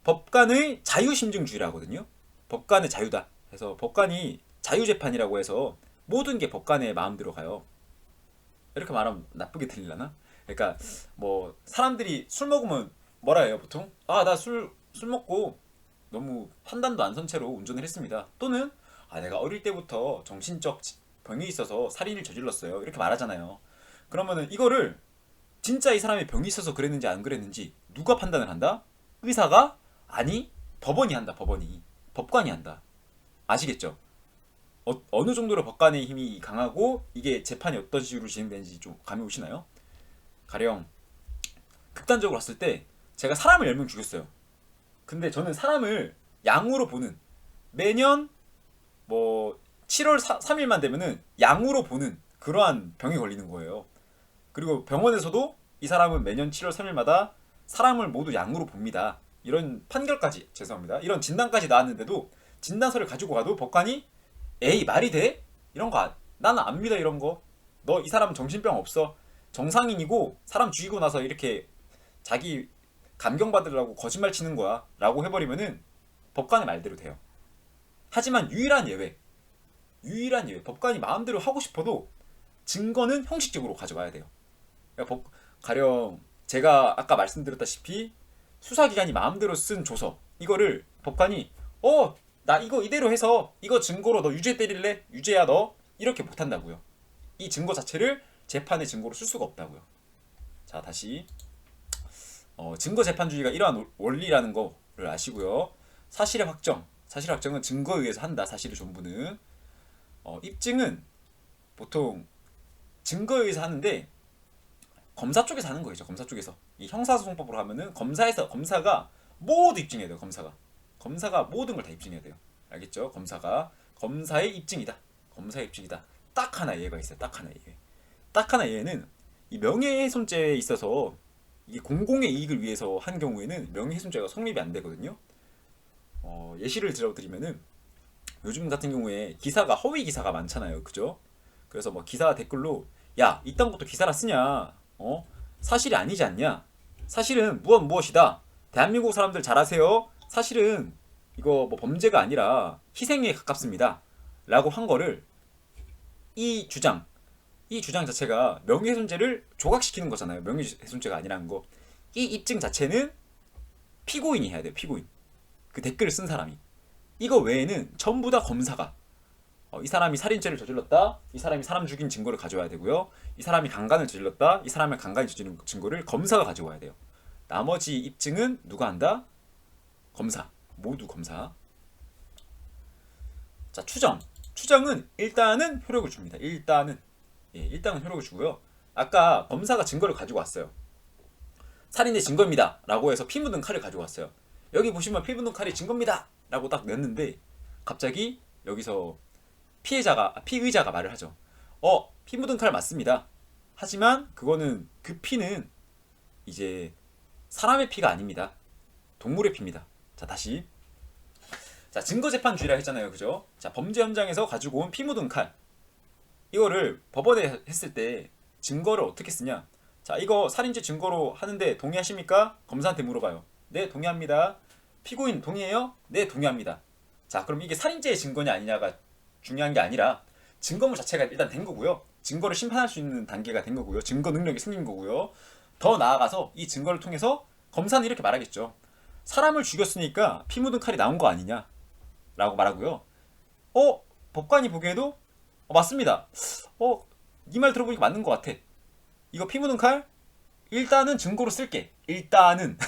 법관의 자유심증주의라거든요. 법관의 자유다. 그래서 법관이 자유재판이라고 해서 모든 게 법관의 마음대로 가요. 이렇게 말하면 나쁘게 들리려나? 그러니까 뭐 사람들이 술 먹으면 뭐라 해요 보통? 나 술 먹고 너무 판단도 안 선 채로 운전을 했습니다. 또는 내가 어릴 때부터 정신적 병이 있어서 살인을 저질렀어요. 이렇게 말하잖아요. 그러면은 이거를 진짜 이 사람이 병이 있어서 그랬는지 안 그랬는지 누가 판단을 한다? 의사가? 아니, 법원이 한다. 법원이. 법관이 한다. 아시겠죠? 어느 정도로 법관의 힘이 강하고 이게 재판이 어떤 식으로 진행되는지 좀 감이 오시나요? 가령 극단적으로 봤을 때 제가 사람을 10명 죽였어요. 근데 저는 사람을 양으로 보는, 매년 뭐 7월 3일만 되면은 양으로 보는 그러한 병에 걸리는 거예요. 그리고 병원에서도 이 사람은 매년 7월 3일마다 사람을 모두 양으로 봅니다. 이런 판결까지, 죄송합니다. 이런 진단까지 나왔는데도 진단서를 가지고 가도 법관이 에이 말이 돼? 이런 거 나는 안 믿어. 이런 거 너 이 사람 정신병 없어, 정상인이고 사람 죽이고 나서 이렇게 자기 감경 받으려고 거짓말 치는 거야 라고 해버리면은 법관의 말대로 돼요. 하지만 유일한 예외, 법관이 마음대로 하고 싶어도 증거는 형식적으로 가져가야 돼요. 그러니까 가령 제가 아까 말씀드렸다시피 수사기관이 마음대로 쓴 조서, 이거를 법관이 나 이거 이대로 해서 이거 증거로 너 유죄 때릴래? 유죄야 너? 이렇게 못한다고요. 이 증거 자체를 재판의 증거로 쓸 수가 없다고요. 자, 다시 증거재판주의가 이러한 원리라는 거를 아시고요. 사실의 확정은 증거에 의해서 한다. 사실의 전부는. 입증은 보통 증거에 의해서 하는데 검사 쪽에서 하는 거죠. 검사 쪽에서. 이 형사소송법으로 하면은 검사가 모두 입증해야 돼요. 검사가 모든 걸 다 입증해야 돼요. 알겠죠? 검사의 입증이다. 딱 하나 예외가 있어요. 딱 하나 예외는 이 명예훼손죄에 있어서 이게 공공의 이익을 위해서 한 경우에는 명예훼손죄가 성립이 안 되거든요. 예시를 들어드리면은 요즘 같은 경우에 허위 기사가 많잖아요. 그죠? 그래서 뭐 기사 댓글로 야, 이딴 것도 기사라 쓰냐? 사실이 아니지 않냐? 사실은 무엇이다. 대한민국 사람들 잘 아세요. 사실은 이거 뭐 범죄가 아니라 희생에 가깝습니다. 라고 한 거를 이 주장 자체가 명예훼손죄를 조각시키는 거잖아요. 명예훼손죄가 아니라는 거. 이 입증 자체는 피고인이 해야 돼요. 피고인. 그 댓글을 쓴 사람이. 이거 외에는 전부 다 검사가 이 사람이 살인죄를 저질렀다. 이 사람이 사람 죽인 증거를 가져와야 되고요. 이 사람이 강간을 저질렀다. 이 사람이 강간을 저지른 증거를 검사가 가지고 와야 돼요. 나머지 입증은 누가 한다? 검사. 모두 검사. 자, 추정은 일단은 효력을 줍니다. 일단은 효력을 주고요. 아까 검사가 증거를 가지고 왔어요. 살인의 증거입니다 라고 해서 피 묻은 칼을 가지고 왔어요. 여기 보시면 피 묻은 칼이 증거입니다 라고 딱 냈는데 갑자기 여기서 피의자가 말을 하죠. 피 묻은 칼 맞습니다. 하지만 그 피는 이제 사람의 피가 아닙니다. 동물의 피입니다. 자, 다시. 자, 증거재판주의라 했잖아요. 그죠? 자, 범죄 현장에서 가지고 온 피 묻은 칼. 이거를 법원에 했을 때 증거를 어떻게 쓰냐? 자, 이거 살인죄 증거로 하는데 동의하십니까? 검사한테 물어봐요. 네, 동의합니다. 피고인 동의해요? 네, 동의합니다. 자, 그럼 이게 살인죄의 증거냐 아니냐가 중요한 게 아니라 증거물 자체가 일단 된 거고요. 증거를 심판할 수 있는 단계가 된 거고요. 증거 능력이 생긴 거고요. 더 나아가서 이 증거를 통해서 검사는 이렇게 말하겠죠. 사람을 죽였으니까 피 묻은 칼이 나온 거 아니냐? 라고 말하고요. 법관이 보기에도 맞습니다. 네 말 들어보니까 맞는 것 같아. 이거 피 묻은 칼? 일단은 증거로 쓸게. 일단은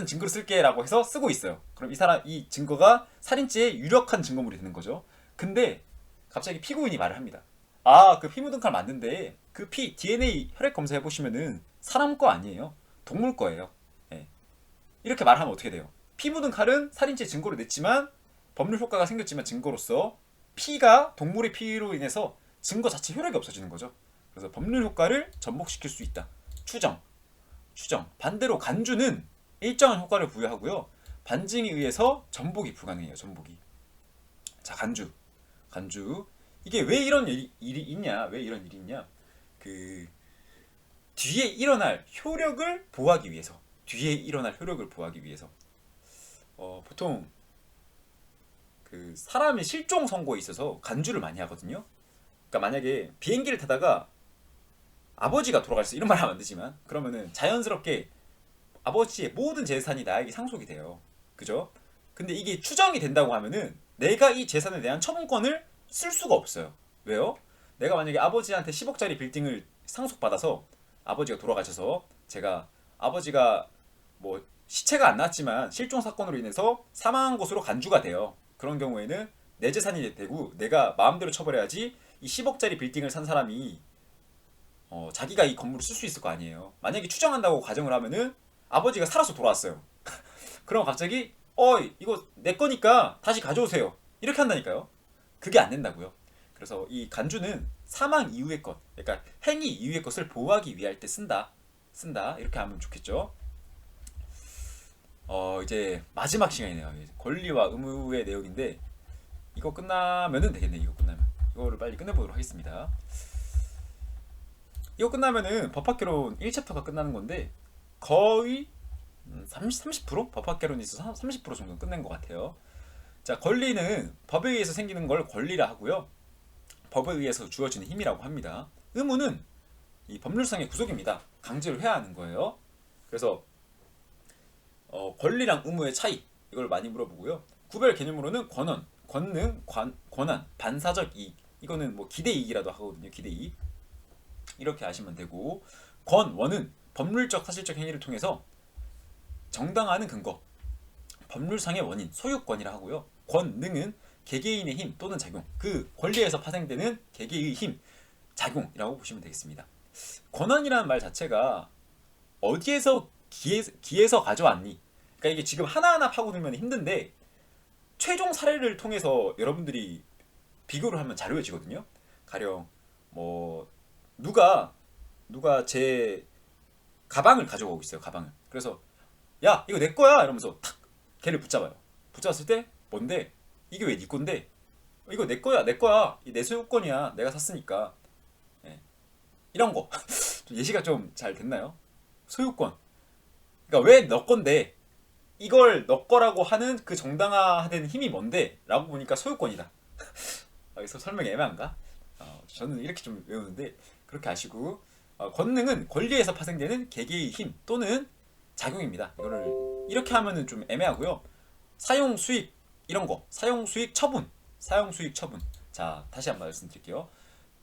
증거로 쓸게 라고 해서 쓰고 있어요. 그럼 이 증거가 살인죄의 유력한 증거물이 되는 거죠. 근데 갑자기 피고인이 말을 합니다. 그 피 묻은 칼 맞는데 그 피 DNA 혈액 검사해 보시면은 사람 거 아니에요. 동물 거예요. 예. 이렇게 말하면 어떻게 돼요? 피 묻은 칼은 살인죄 증거로 냈지만 법률 효과가 생겼지만 증거로서 피가 동물의 피로 인해서 증거 자체 효력이 없어지는 거죠. 그래서 법률 효과를 전복시킬 수 있다. 추정. 반대로 간주는 일정한 효과를 부여하고요. 반증에 의해서 전복이 불가능해요. 전복이. 자, 간주. 이게 왜 이런 일이 있냐? 그 뒤에 일어날 효력을 보호하기 위해서. 보통 그 사람의 실종 선고에 있어서 간주를 많이 하거든요. 그러니까 만약에 비행기를 타다가 아버지가 돌아가셨어, 이런 말 하면 안 되지만 그러면은 자연스럽게 아버지의 모든 재산이 나에게 상속이 돼요. 그죠? 근데 이게 추정이 된다고 하면은 내가 이 재산에 대한 처분권을 쓸 수가 없어요. 왜요? 내가 만약에 아버지한테 10억짜리 빌딩을 상속받아서 아버지가 돌아가셔서 제가 아버지가 뭐 시체가 안 났지만 실종 사건으로 인해서 사망한 것으로 간주가 돼요. 그런 경우에는 내 재산이 되고 내가 마음대로 처벌해야지 이 10억짜리 빌딩을 산 사람이 자기가 이 건물을 쓸 수 있을 거 아니에요. 만약에 추정한다고 가정을 하면은 아버지가 살아서 돌아왔어요. 그럼 갑자기 이거 내 거니까 다시 가져오세요. 이렇게 한다니까요. 그게 안 된다고요. 그래서 이 간주는 사망 이후의 것, 그러니까 행위 이후의 것을 보호하기 위할 때 쓴다. 이렇게 하면 좋겠죠. 이제 마지막 시간이네요. 권리와 의무의 내용인데 이거 끝나면은 되겠네. 이거를 빨리 끝내보도록 하겠습니다. 이거 끝나면은 법학개론 1챕터가 끝나는 건데 거의 30% 법학개론이 있어서 30% 정도 끝낸 것 같아요. 자, 권리는 법에 의해서 생기는 걸 권리라 하고요. 법에 의해서 주어지는 힘이라고 합니다. 의무는 이 법률상의 구속입니다. 강제로 해야 하는 거예요. 그래서 권리랑 의무의 차이, 이걸 많이 물어보고요. 구별 개념으로는 권한, 반사적 이익, 이거는 뭐 기대이익이라도 하거든요. 기대이익. 이렇게 아시면 되고, 원은 법률적 사실적 행위를 통해서 정당화하는 근거, 법률상의 원인, 소유권이라 하고요. 권능은 개개인의 힘 또는 작용, 그 권리에서 파생되는 개개의 힘, 작용이라고 보시면 되겠습니다. 권한이라는 말 자체가 어디에서 기에서 가져왔니? 그러니까 이게 지금 하나하나 파고들면 힘든데 최종 사례를 통해서 여러분들이 비교를 하면 자료해지거든요. 가령 뭐 누가 제 가방을 가져가고 있어요. 가방을. 그래서 야, 이거 내 거야 이러면서 탁 걔를 붙잡아요. 붙잡았을 때 뭔데? 이게 왜 네 건데? 이거 내 거야. 내 소유권이야. 내가 샀으니까. 이런 거. 예시가 좀 잘 됐나요? 소유권. 그러니까 왜 너 건데? 이걸 너 거라고 하는 그 정당화된 힘이 뭔데? 라고 보니까 소유권이다. 여기서 설명이 애매한가? 저는 이렇게 좀 외우는데 그렇게 아시고 권능은 권리에서 파생되는 개개의 힘 또는 작용입니다. 이거를 이렇게 하면은 좀 애매하고요. 사용 수익 이런 거 사용 수익 처분 사용 수익 처분. 자 다시 한번 말씀드릴게요.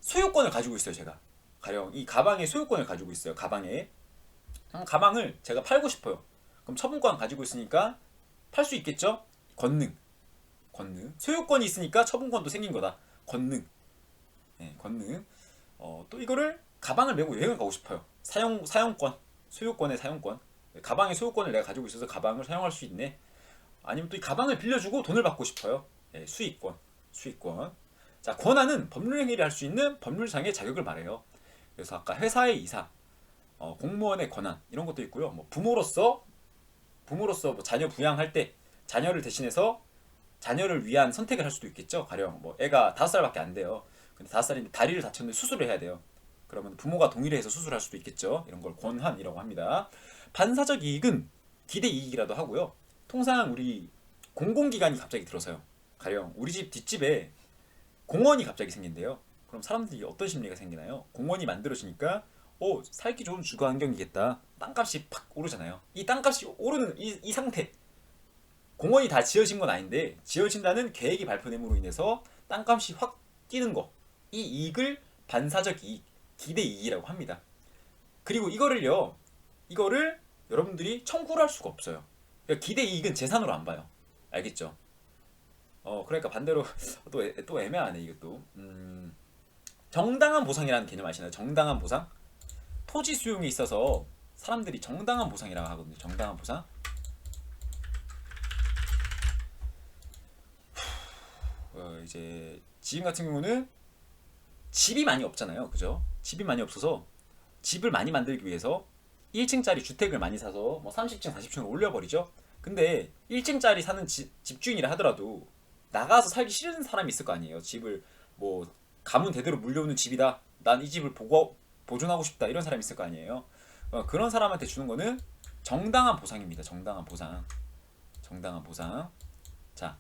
소유권을 가지고 있어요. 제가 가령 이 가방의 소유권을 가지고 있어요. 가방에 가방을 제가 팔고 싶어요. 그럼 처분권 가지고 있으니까 팔 수 있겠죠? 권능 소유권이 있으니까 처분권도 생긴 거다. 권능 권능 또 이거를 가방을 메고 여행을 가고 싶어요. 사용권 소유권의 사용권 가방의 소유권을 내가 가지고 있어서 가방을 사용할 수 있네. 아니면 또 이 가방을 빌려주고 돈을 받고 싶어요. 수익권. 자 권한은 법률 행위를 할 수 있는 법률상의 자격을 말해요. 그래서 아까 회사의 이사 공무원의 권한 이런 것도 있고요. 뭐 부모로서 뭐 자녀 부양할 때 자녀를 대신해서 자녀를 위한 선택을 할 수도 있겠죠. 가령 뭐 애가 5살밖에 안 돼요. 근데 5살인데 다리를 다쳤는데 수술을 해야 돼요. 그러면 부모가 동의를 해서 수술할 수도 있겠죠. 이런 걸 권한이라고 합니다. 반사적 이익은 기대 이익이라도 하고요. 통상 우리 공공기관이 갑자기 들어서요. 가령 우리 집 뒷집에 공원이 갑자기 생긴대요. 그럼 사람들이 어떤 심리가 생기나요? 공원이 만들어지니까 살기 좋은 주거 환경이겠다. 땅값이 팍 오르잖아요. 이 땅값이 오르는 이 상태. 공원이 다 지어진 건 아닌데 지어진다는 계획이 발표됨으로 인해서 땅값이 확 뛰는 거. 이 이익을 반사적 이익, 기대 이익이라고 합니다. 그리고 이거를 여러분들이 청구를 할 수가 없어요. 그러니까 기대 이익은 재산으로 안 봐요. 알겠죠? 그러니까 반대로 또 애매하네 이것도. 정당한 보상이라는 개념 아시나요? 정당한 보상? 토지 수용에 있어서 사람들이 정당한 보상이라고 하거든요. 정당한 보상. 이제 지금 같은 경우는 집이 많이 없잖아요. 그죠? 집이 많이 없어서 집을 많이 만들기 위해서 1층짜리 주택을 많이 사서 뭐 30층, 40층을 올려버리죠. 근데 1층짜리 사는 집주인이라 하더라도 나가서 살기 싫은 사람이 있을 거 아니에요. 집을 뭐 가문 대대로 물려오는 집이다. 난 이 집을 보존하고 싶다. 이런 사람이 있을 거 아니에요. 그런 사람한테 주는 거는 정당한 보상입니다. 정당한 보상. 자,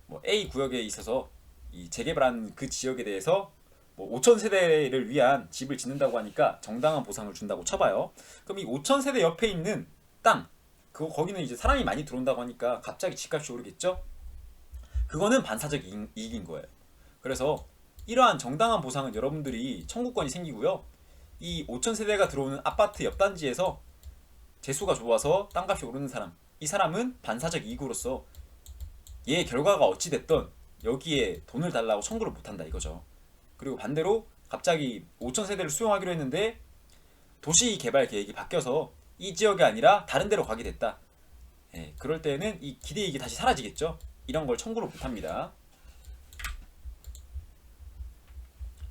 뭐 A 구역에 있어서 이 재개발한 그 지역에 대해서 뭐 5천 세대를 위한 집을 짓는다고 하니까 정당한 보상을 준다고 쳐봐요. 그럼 이 5천 세대 옆에 있는 땅, 거기는 이제 사람이 많이 들어온다고 하니까 갑자기 집값이 오르겠죠? 그거는 반사적 이익인 거예요. 그래서 이러한 정당한 보상은 여러분들이 청구권이 생기고요. 이 5천 세대가 들어오는 아파트 옆 단지에서 재수가 좋아서 땅값이 오르는 사람, 이 사람은 반사적 이익으로서 얘 결과가 어찌 됐던 여기에 돈을 달라고 청구를 못한다 이거죠. 그리고 반대로 갑자기 5천 세대를 수용하기로 했는데 도시 개발 계획이 바뀌어서 이 지역이 아니라 다른 데로 가게 됐다. 그럴 때는 이 기대이익이 다시 사라지겠죠. 이런 걸 청구를 못합니다.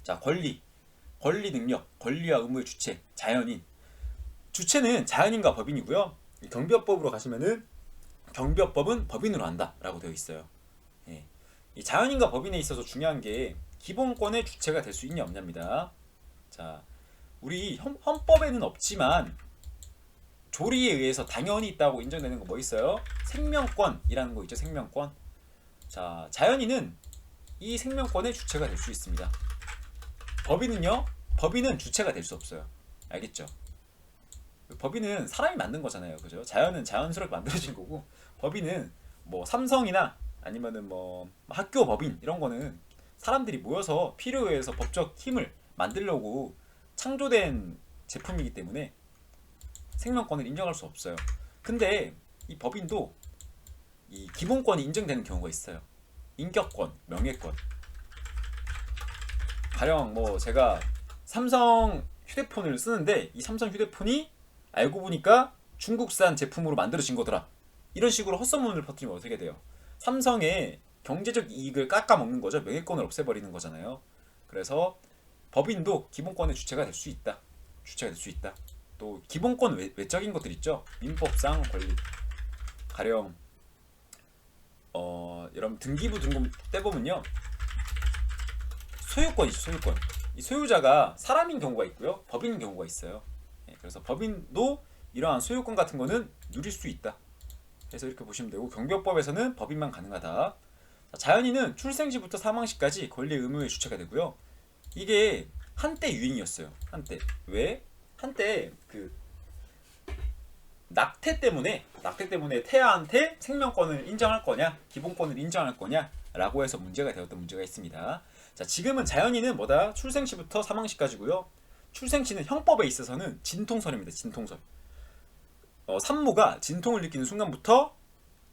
자, 권리 능력, 권리와 의무의 주체, 자연인. 주체는 자연인과 법인이고요. 경비업법으로 가시면은 경비업법은 법인으로 한다라고 되어 있어요. 이 자연인과 법인에 있어서 중요한 게 기본권의 주체가 될 수 있냐 없냐입니다. 자, 우리 헌법에는 없지만 조리에 의해서 당연히 있다고 인정되는 거 뭐 있어요? 생명권이라는 거 있죠. 생명권. 자, 자연인은 이 생명권의 주체가 될 수 있습니다. 법인은 주체가 될 수 없어요. 알겠죠? 법인은 사람이 만든 거잖아요. 그죠? 자연은 자연스럽게 만들어진 거고, 법인은 뭐 삼성이나 아니면은 뭐 학교 법인 이런 거는 사람들이 모여서 필요에 의해서 법적 힘을 만들려고 창조된 제품이기 때문에 생명권을 인정할 수 없어요. 근데 이 법인도 이 기본권이 인정되는 경우가 있어요. 인격권, 명예권. 가령 뭐 제가 삼성 휴대폰을 쓰는데 이 삼성 휴대폰이 알고 보니까 중국산 제품으로 만들어진 거더라. 이런 식으로 헛소문을 퍼뜨리면 어떻게 돼요? 삼성의 경제적 이익을 깎아먹는 거죠. 명예권을 없애버리는 거잖아요. 그래서 법인도 기본권의 주체가 될 수 있다. 또 기본권 외적인 것들 있죠. 민법상 권리. 가령 여러분 등기부 등본 떼보면요. 소유권이죠. 소유권. 이 소유자가 사람인 경우가 있고요. 법인인 경우가 있어요. 그래서 법인도 이러한 소유권 같은 거는 누릴 수 있다. 그래서 이렇게 보시면 되고 경비업법에서는 법인만 가능하다. 자연인은 출생시부터 사망시까지 권리 의무의 주체가 되고요. 이게 한때 유행이었어요. 한때. 왜? 한때 그 낙태 때문에 태아한테 생명권을 인정할 거냐, 기본권을 인정할 거냐라고 해서 문제가 되었던 문제가 있습니다. 자, 지금은 자연인은 뭐다? 출생시부터 사망시까지고요. 출생시는 형법에 있어서는 진통설입니다. 진통설. 산모가 진통을 느끼는 순간부터,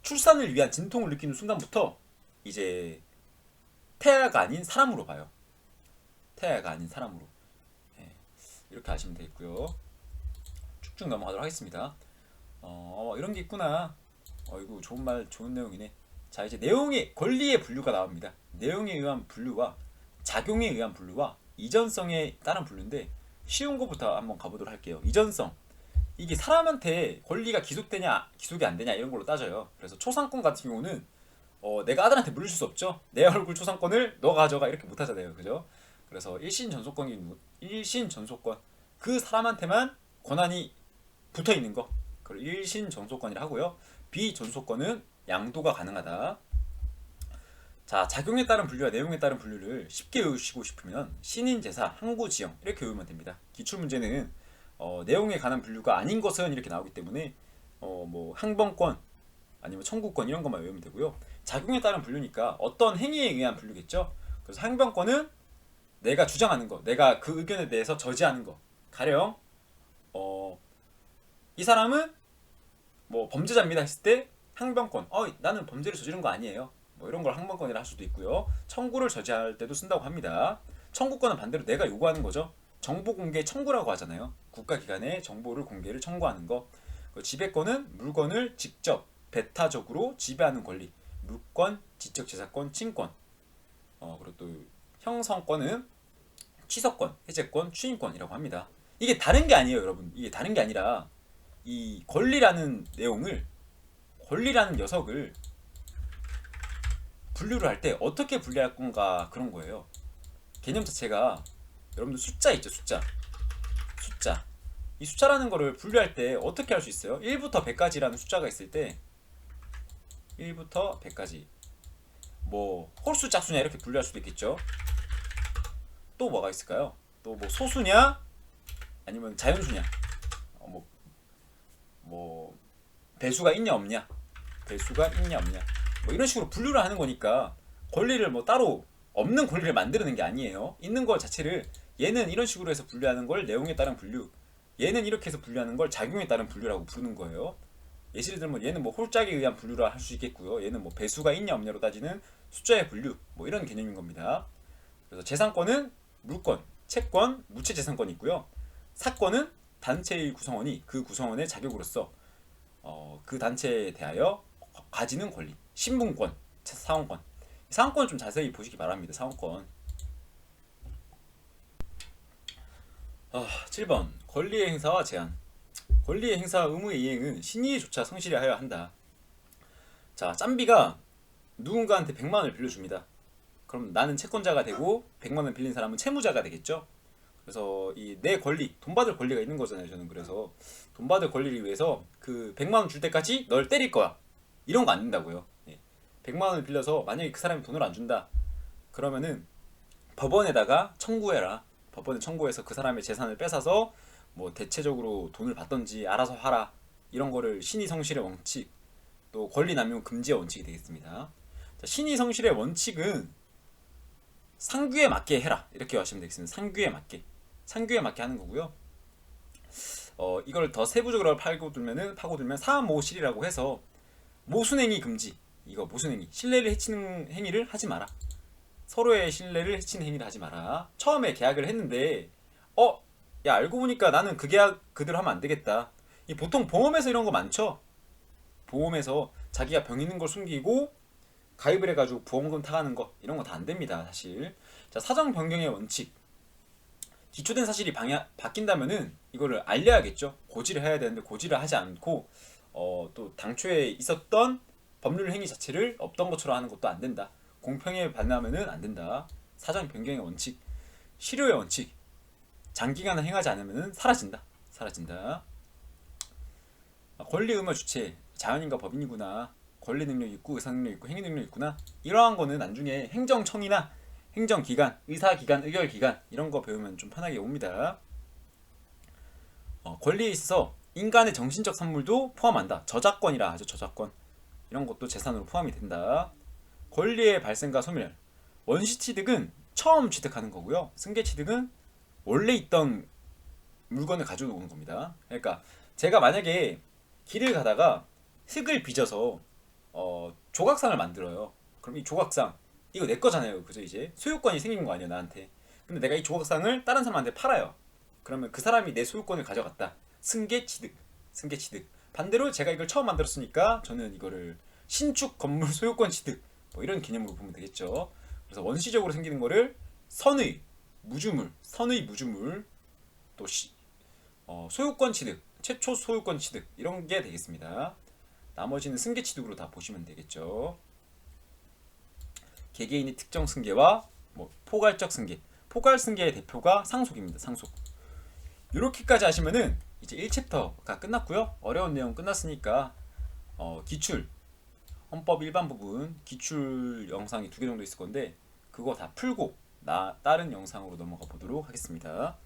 출산을 위한 진통을 느끼는 순간부터 이제 태아가 아닌 사람으로 봐요. 태아가 아닌 사람으로. 이렇게 하시면 되겠고요. 쭉쭉 넘어가도록 하겠습니다. 이런 게 있구나. 이거 좋은 내용이네. 자, 이제 내용의 권리의 분류가 나옵니다. 내용에 의한 분류와 작용에 의한 분류와 이전성에 따른 분류인데, 쉬운 것부터 한번 가보도록 할게요. 이전성. 이게 사람한테 권리가 기속되냐 기속이 안 되냐 이런 걸로 따져요. 그래서 초상권 같은 경우는 내가 아들한테 물릴 수 없죠. 내 얼굴 초상권을 너 가져가 이렇게 못 하잖아요. 그죠? 그래서 일신 전속권, 그 사람한테만 권한이 붙어 있는 거, 그걸 일신 전속권이라 하고요. 비전속권은 양도가 가능하다. 자, 작용에 따른 분류와 내용에 따른 분류를 쉽게 외우시고 싶으면 신인제사, 항구지형 이렇게 외우면 됩니다. 기출문제는 내용에 관한 분류가 아닌 것은 이렇게 나오기 때문에 뭐 항범권 아니면 청구권 이런 것만 외우면 되고요. 작용에 따른 분류니까 어떤 행위에 의한 분류겠죠. 그래서 항범권은 내가 주장하는 거, 내가 그 의견에 대해서 저지하는 거. 가령 이 사람은 뭐 범죄자입니다 했을 때 항변권, 나는 범죄를 저지른 거 아니에요, 뭐 이런 걸 항변권이라 할 수도 있고요. 청구를 저지할 때도 쓴다고 합니다. 청구권은 반대로 내가 요구하는 거죠. 정보 공개 청구라고 하잖아요. 국가기관에 정보를 공개를 청구하는 거. 지배권은 물건을 직접 배타적으로 지배하는 권리, 물권, 지적재산권, 친권. 그리고 또 형성권은 취소권, 해제권, 추인권이라고 합니다. 이게 다른 게 아니에요, 여러분. 이게 다른 게 아니라 이 권리라는 녀석을 분류를 할 때 어떻게 분류할 건가, 그런 거예요. 개념 자체가, 여러분들 숫자 있죠, 숫자. 이 숫자라는 거를 분류할 때 어떻게 할 수 있어요? 1부터 100까지라는 숫자가 있을 때 1부터 100까지 뭐 홀수 짝수냐 이렇게 분류할 수도 있겠죠. 또 뭐가 있을까요? 또 뭐 소수냐 아니면 자연수냐, 뭐 배수가 있냐 없냐 뭐 이런 식으로 분류를 하는 거니까, 권리를 뭐 따로 없는 권리를 만드는 게 아니에요. 있는 것 자체를, 얘는 이런 식으로 해서 분류하는 걸 내용에 따른 분류, 얘는 이렇게 해서 분류하는 걸 작용에 따른 분류라고 부르는 거예요. 예시를 들면 얘는 뭐 홀짝에 의한 분류라 할 수 있겠고요. 얘는 뭐 배수가 있냐 없냐로 따지는 숫자의 분류, 뭐 이런 개념인 겁니다. 그래서 재산권은 물권, 채권, 무채재산권이 있고요. 사권은 단체의 구성원이 그 구성원의 자격으로서 그 단체에 대하여 가지는 권리, 신분권, 사원권. 사원권을 좀 자세히 보시기 바랍니다. 사원권. 7번 권리의 행사와 제한. 권리의 행사 의무의 이행은 신의조차 성실히 하여야 한다. 자, 짬비가 누군가한테 100만원을 빌려줍니다. 그럼 나는 채권자가 되고 100만원 빌린 사람은 채무자가 되겠죠. 그래서 이 내 권리, 돈 받을 권리가 있는 거잖아요. 저는 그래서 돈 받을 권리를 위해서 그 100만원 줄 때까지 널 때릴 거야, 이런 거 안 된다고요. 100만원을 빌려서 만약에 그 사람이 돈을 안 준다 그러면은 법원에다가 청구해라. 법원에 청구해서 그 사람의 재산을 뺏어서 뭐 대체적으로 돈을 받던지 알아서 하라. 이런 거를 신의성실의 원칙, 또 권리남용 금지의 원칙이 되겠습니다. 자, 신의성실의 원칙은 상규에 맞게 해라, 이렇게 하시면 되겠습니다. 상규에 맞게 하는 거고요. 이걸 더 세부적으로 파고들면 사모실이라고 해서 모순행위 금지. 이거 모순행위, 신뢰를 해치는 행위를 하지 마라. 서로의 신뢰를 해치는 행위를 하지 마라. 처음에 계약을 했는데 야, 알고 보니까 나는 그 계약 그대로 하면 안 되겠다. 보통 보험에서 이런 거 많죠. 보험에서 자기가 병 있는 걸 숨기고 가입을 해가지고 보험금 타가는 거, 이런 거 다 안 됩니다, 사실. 자, 사정 변경의 원칙. 기초된 사실이 바뀐다면은 이거를 알려야겠죠. 고지를 해야 되는데 고지를 하지 않고 또 당초에 있었던 법률 행위 자체를 없던 것처럼 하는 것도 안 된다. 공평에 반하면은 안 된다. 사정 변경의 원칙. 실효의 원칙. 장기간 행하지 않으면은 사라진다. 권리 의무 주체. 자연인과 법인이구나. 권리 능력 있고 의사 능력 있고 행위 능력 있구나. 이러한 거는 나중에 행정청이나 행정기관, 의사기관, 의결기관 이런 거 배우면 좀 편하게 옵니다. 권리에 있어서 인간의 정신적 선물도 포함한다. 저작권이라 하죠. 저작권. 이런 것도 재산으로 포함이 된다. 권리의 발생과 소멸. 원시 취득은 처음 취득하는 거고요. 승계 취득은 원래 있던 물건을 가져오는 겁니다. 그러니까 제가 만약에 길을 가다가 흙을 빚어서 조각상을 만들어요. 그럼 이 조각상 이거 내 거잖아요. 그죠? 이제 소유권이 생긴 거 아니에요, 나한테. 근데 내가 이 조각상을 다른 사람한테 팔아요. 그러면 그 사람이 내 소유권을 가져갔다. 승계 취득. 승계 취득. 반대로 제가 이걸 처음 만들었으니까 저는 이거를 신축 건물 소유권 취득 뭐 이런 개념으로 보면 되겠죠. 그래서 원시적으로 생기는 거를 선의, 무주물, 선의 무주물, 또 소유권 취득, 최초 소유권 취득 이런 게 되겠습니다. 나머지는 승계 취득으로 다 보시면 되겠죠. 개개인의 특정 승계와 뭐 포괄적 승계, 포괄 승계의 대표가 상속입니다. 상속. 이렇게까지 하시면은 이제 1챕터가 끝났고요. 어려운 내용 끝났으니까 기출, 헌법 일반 부분 기출 영상이 2개 정도 있을 건데 그거 다 풀고 다른 영상으로 넘어가 보도록 하겠습니다.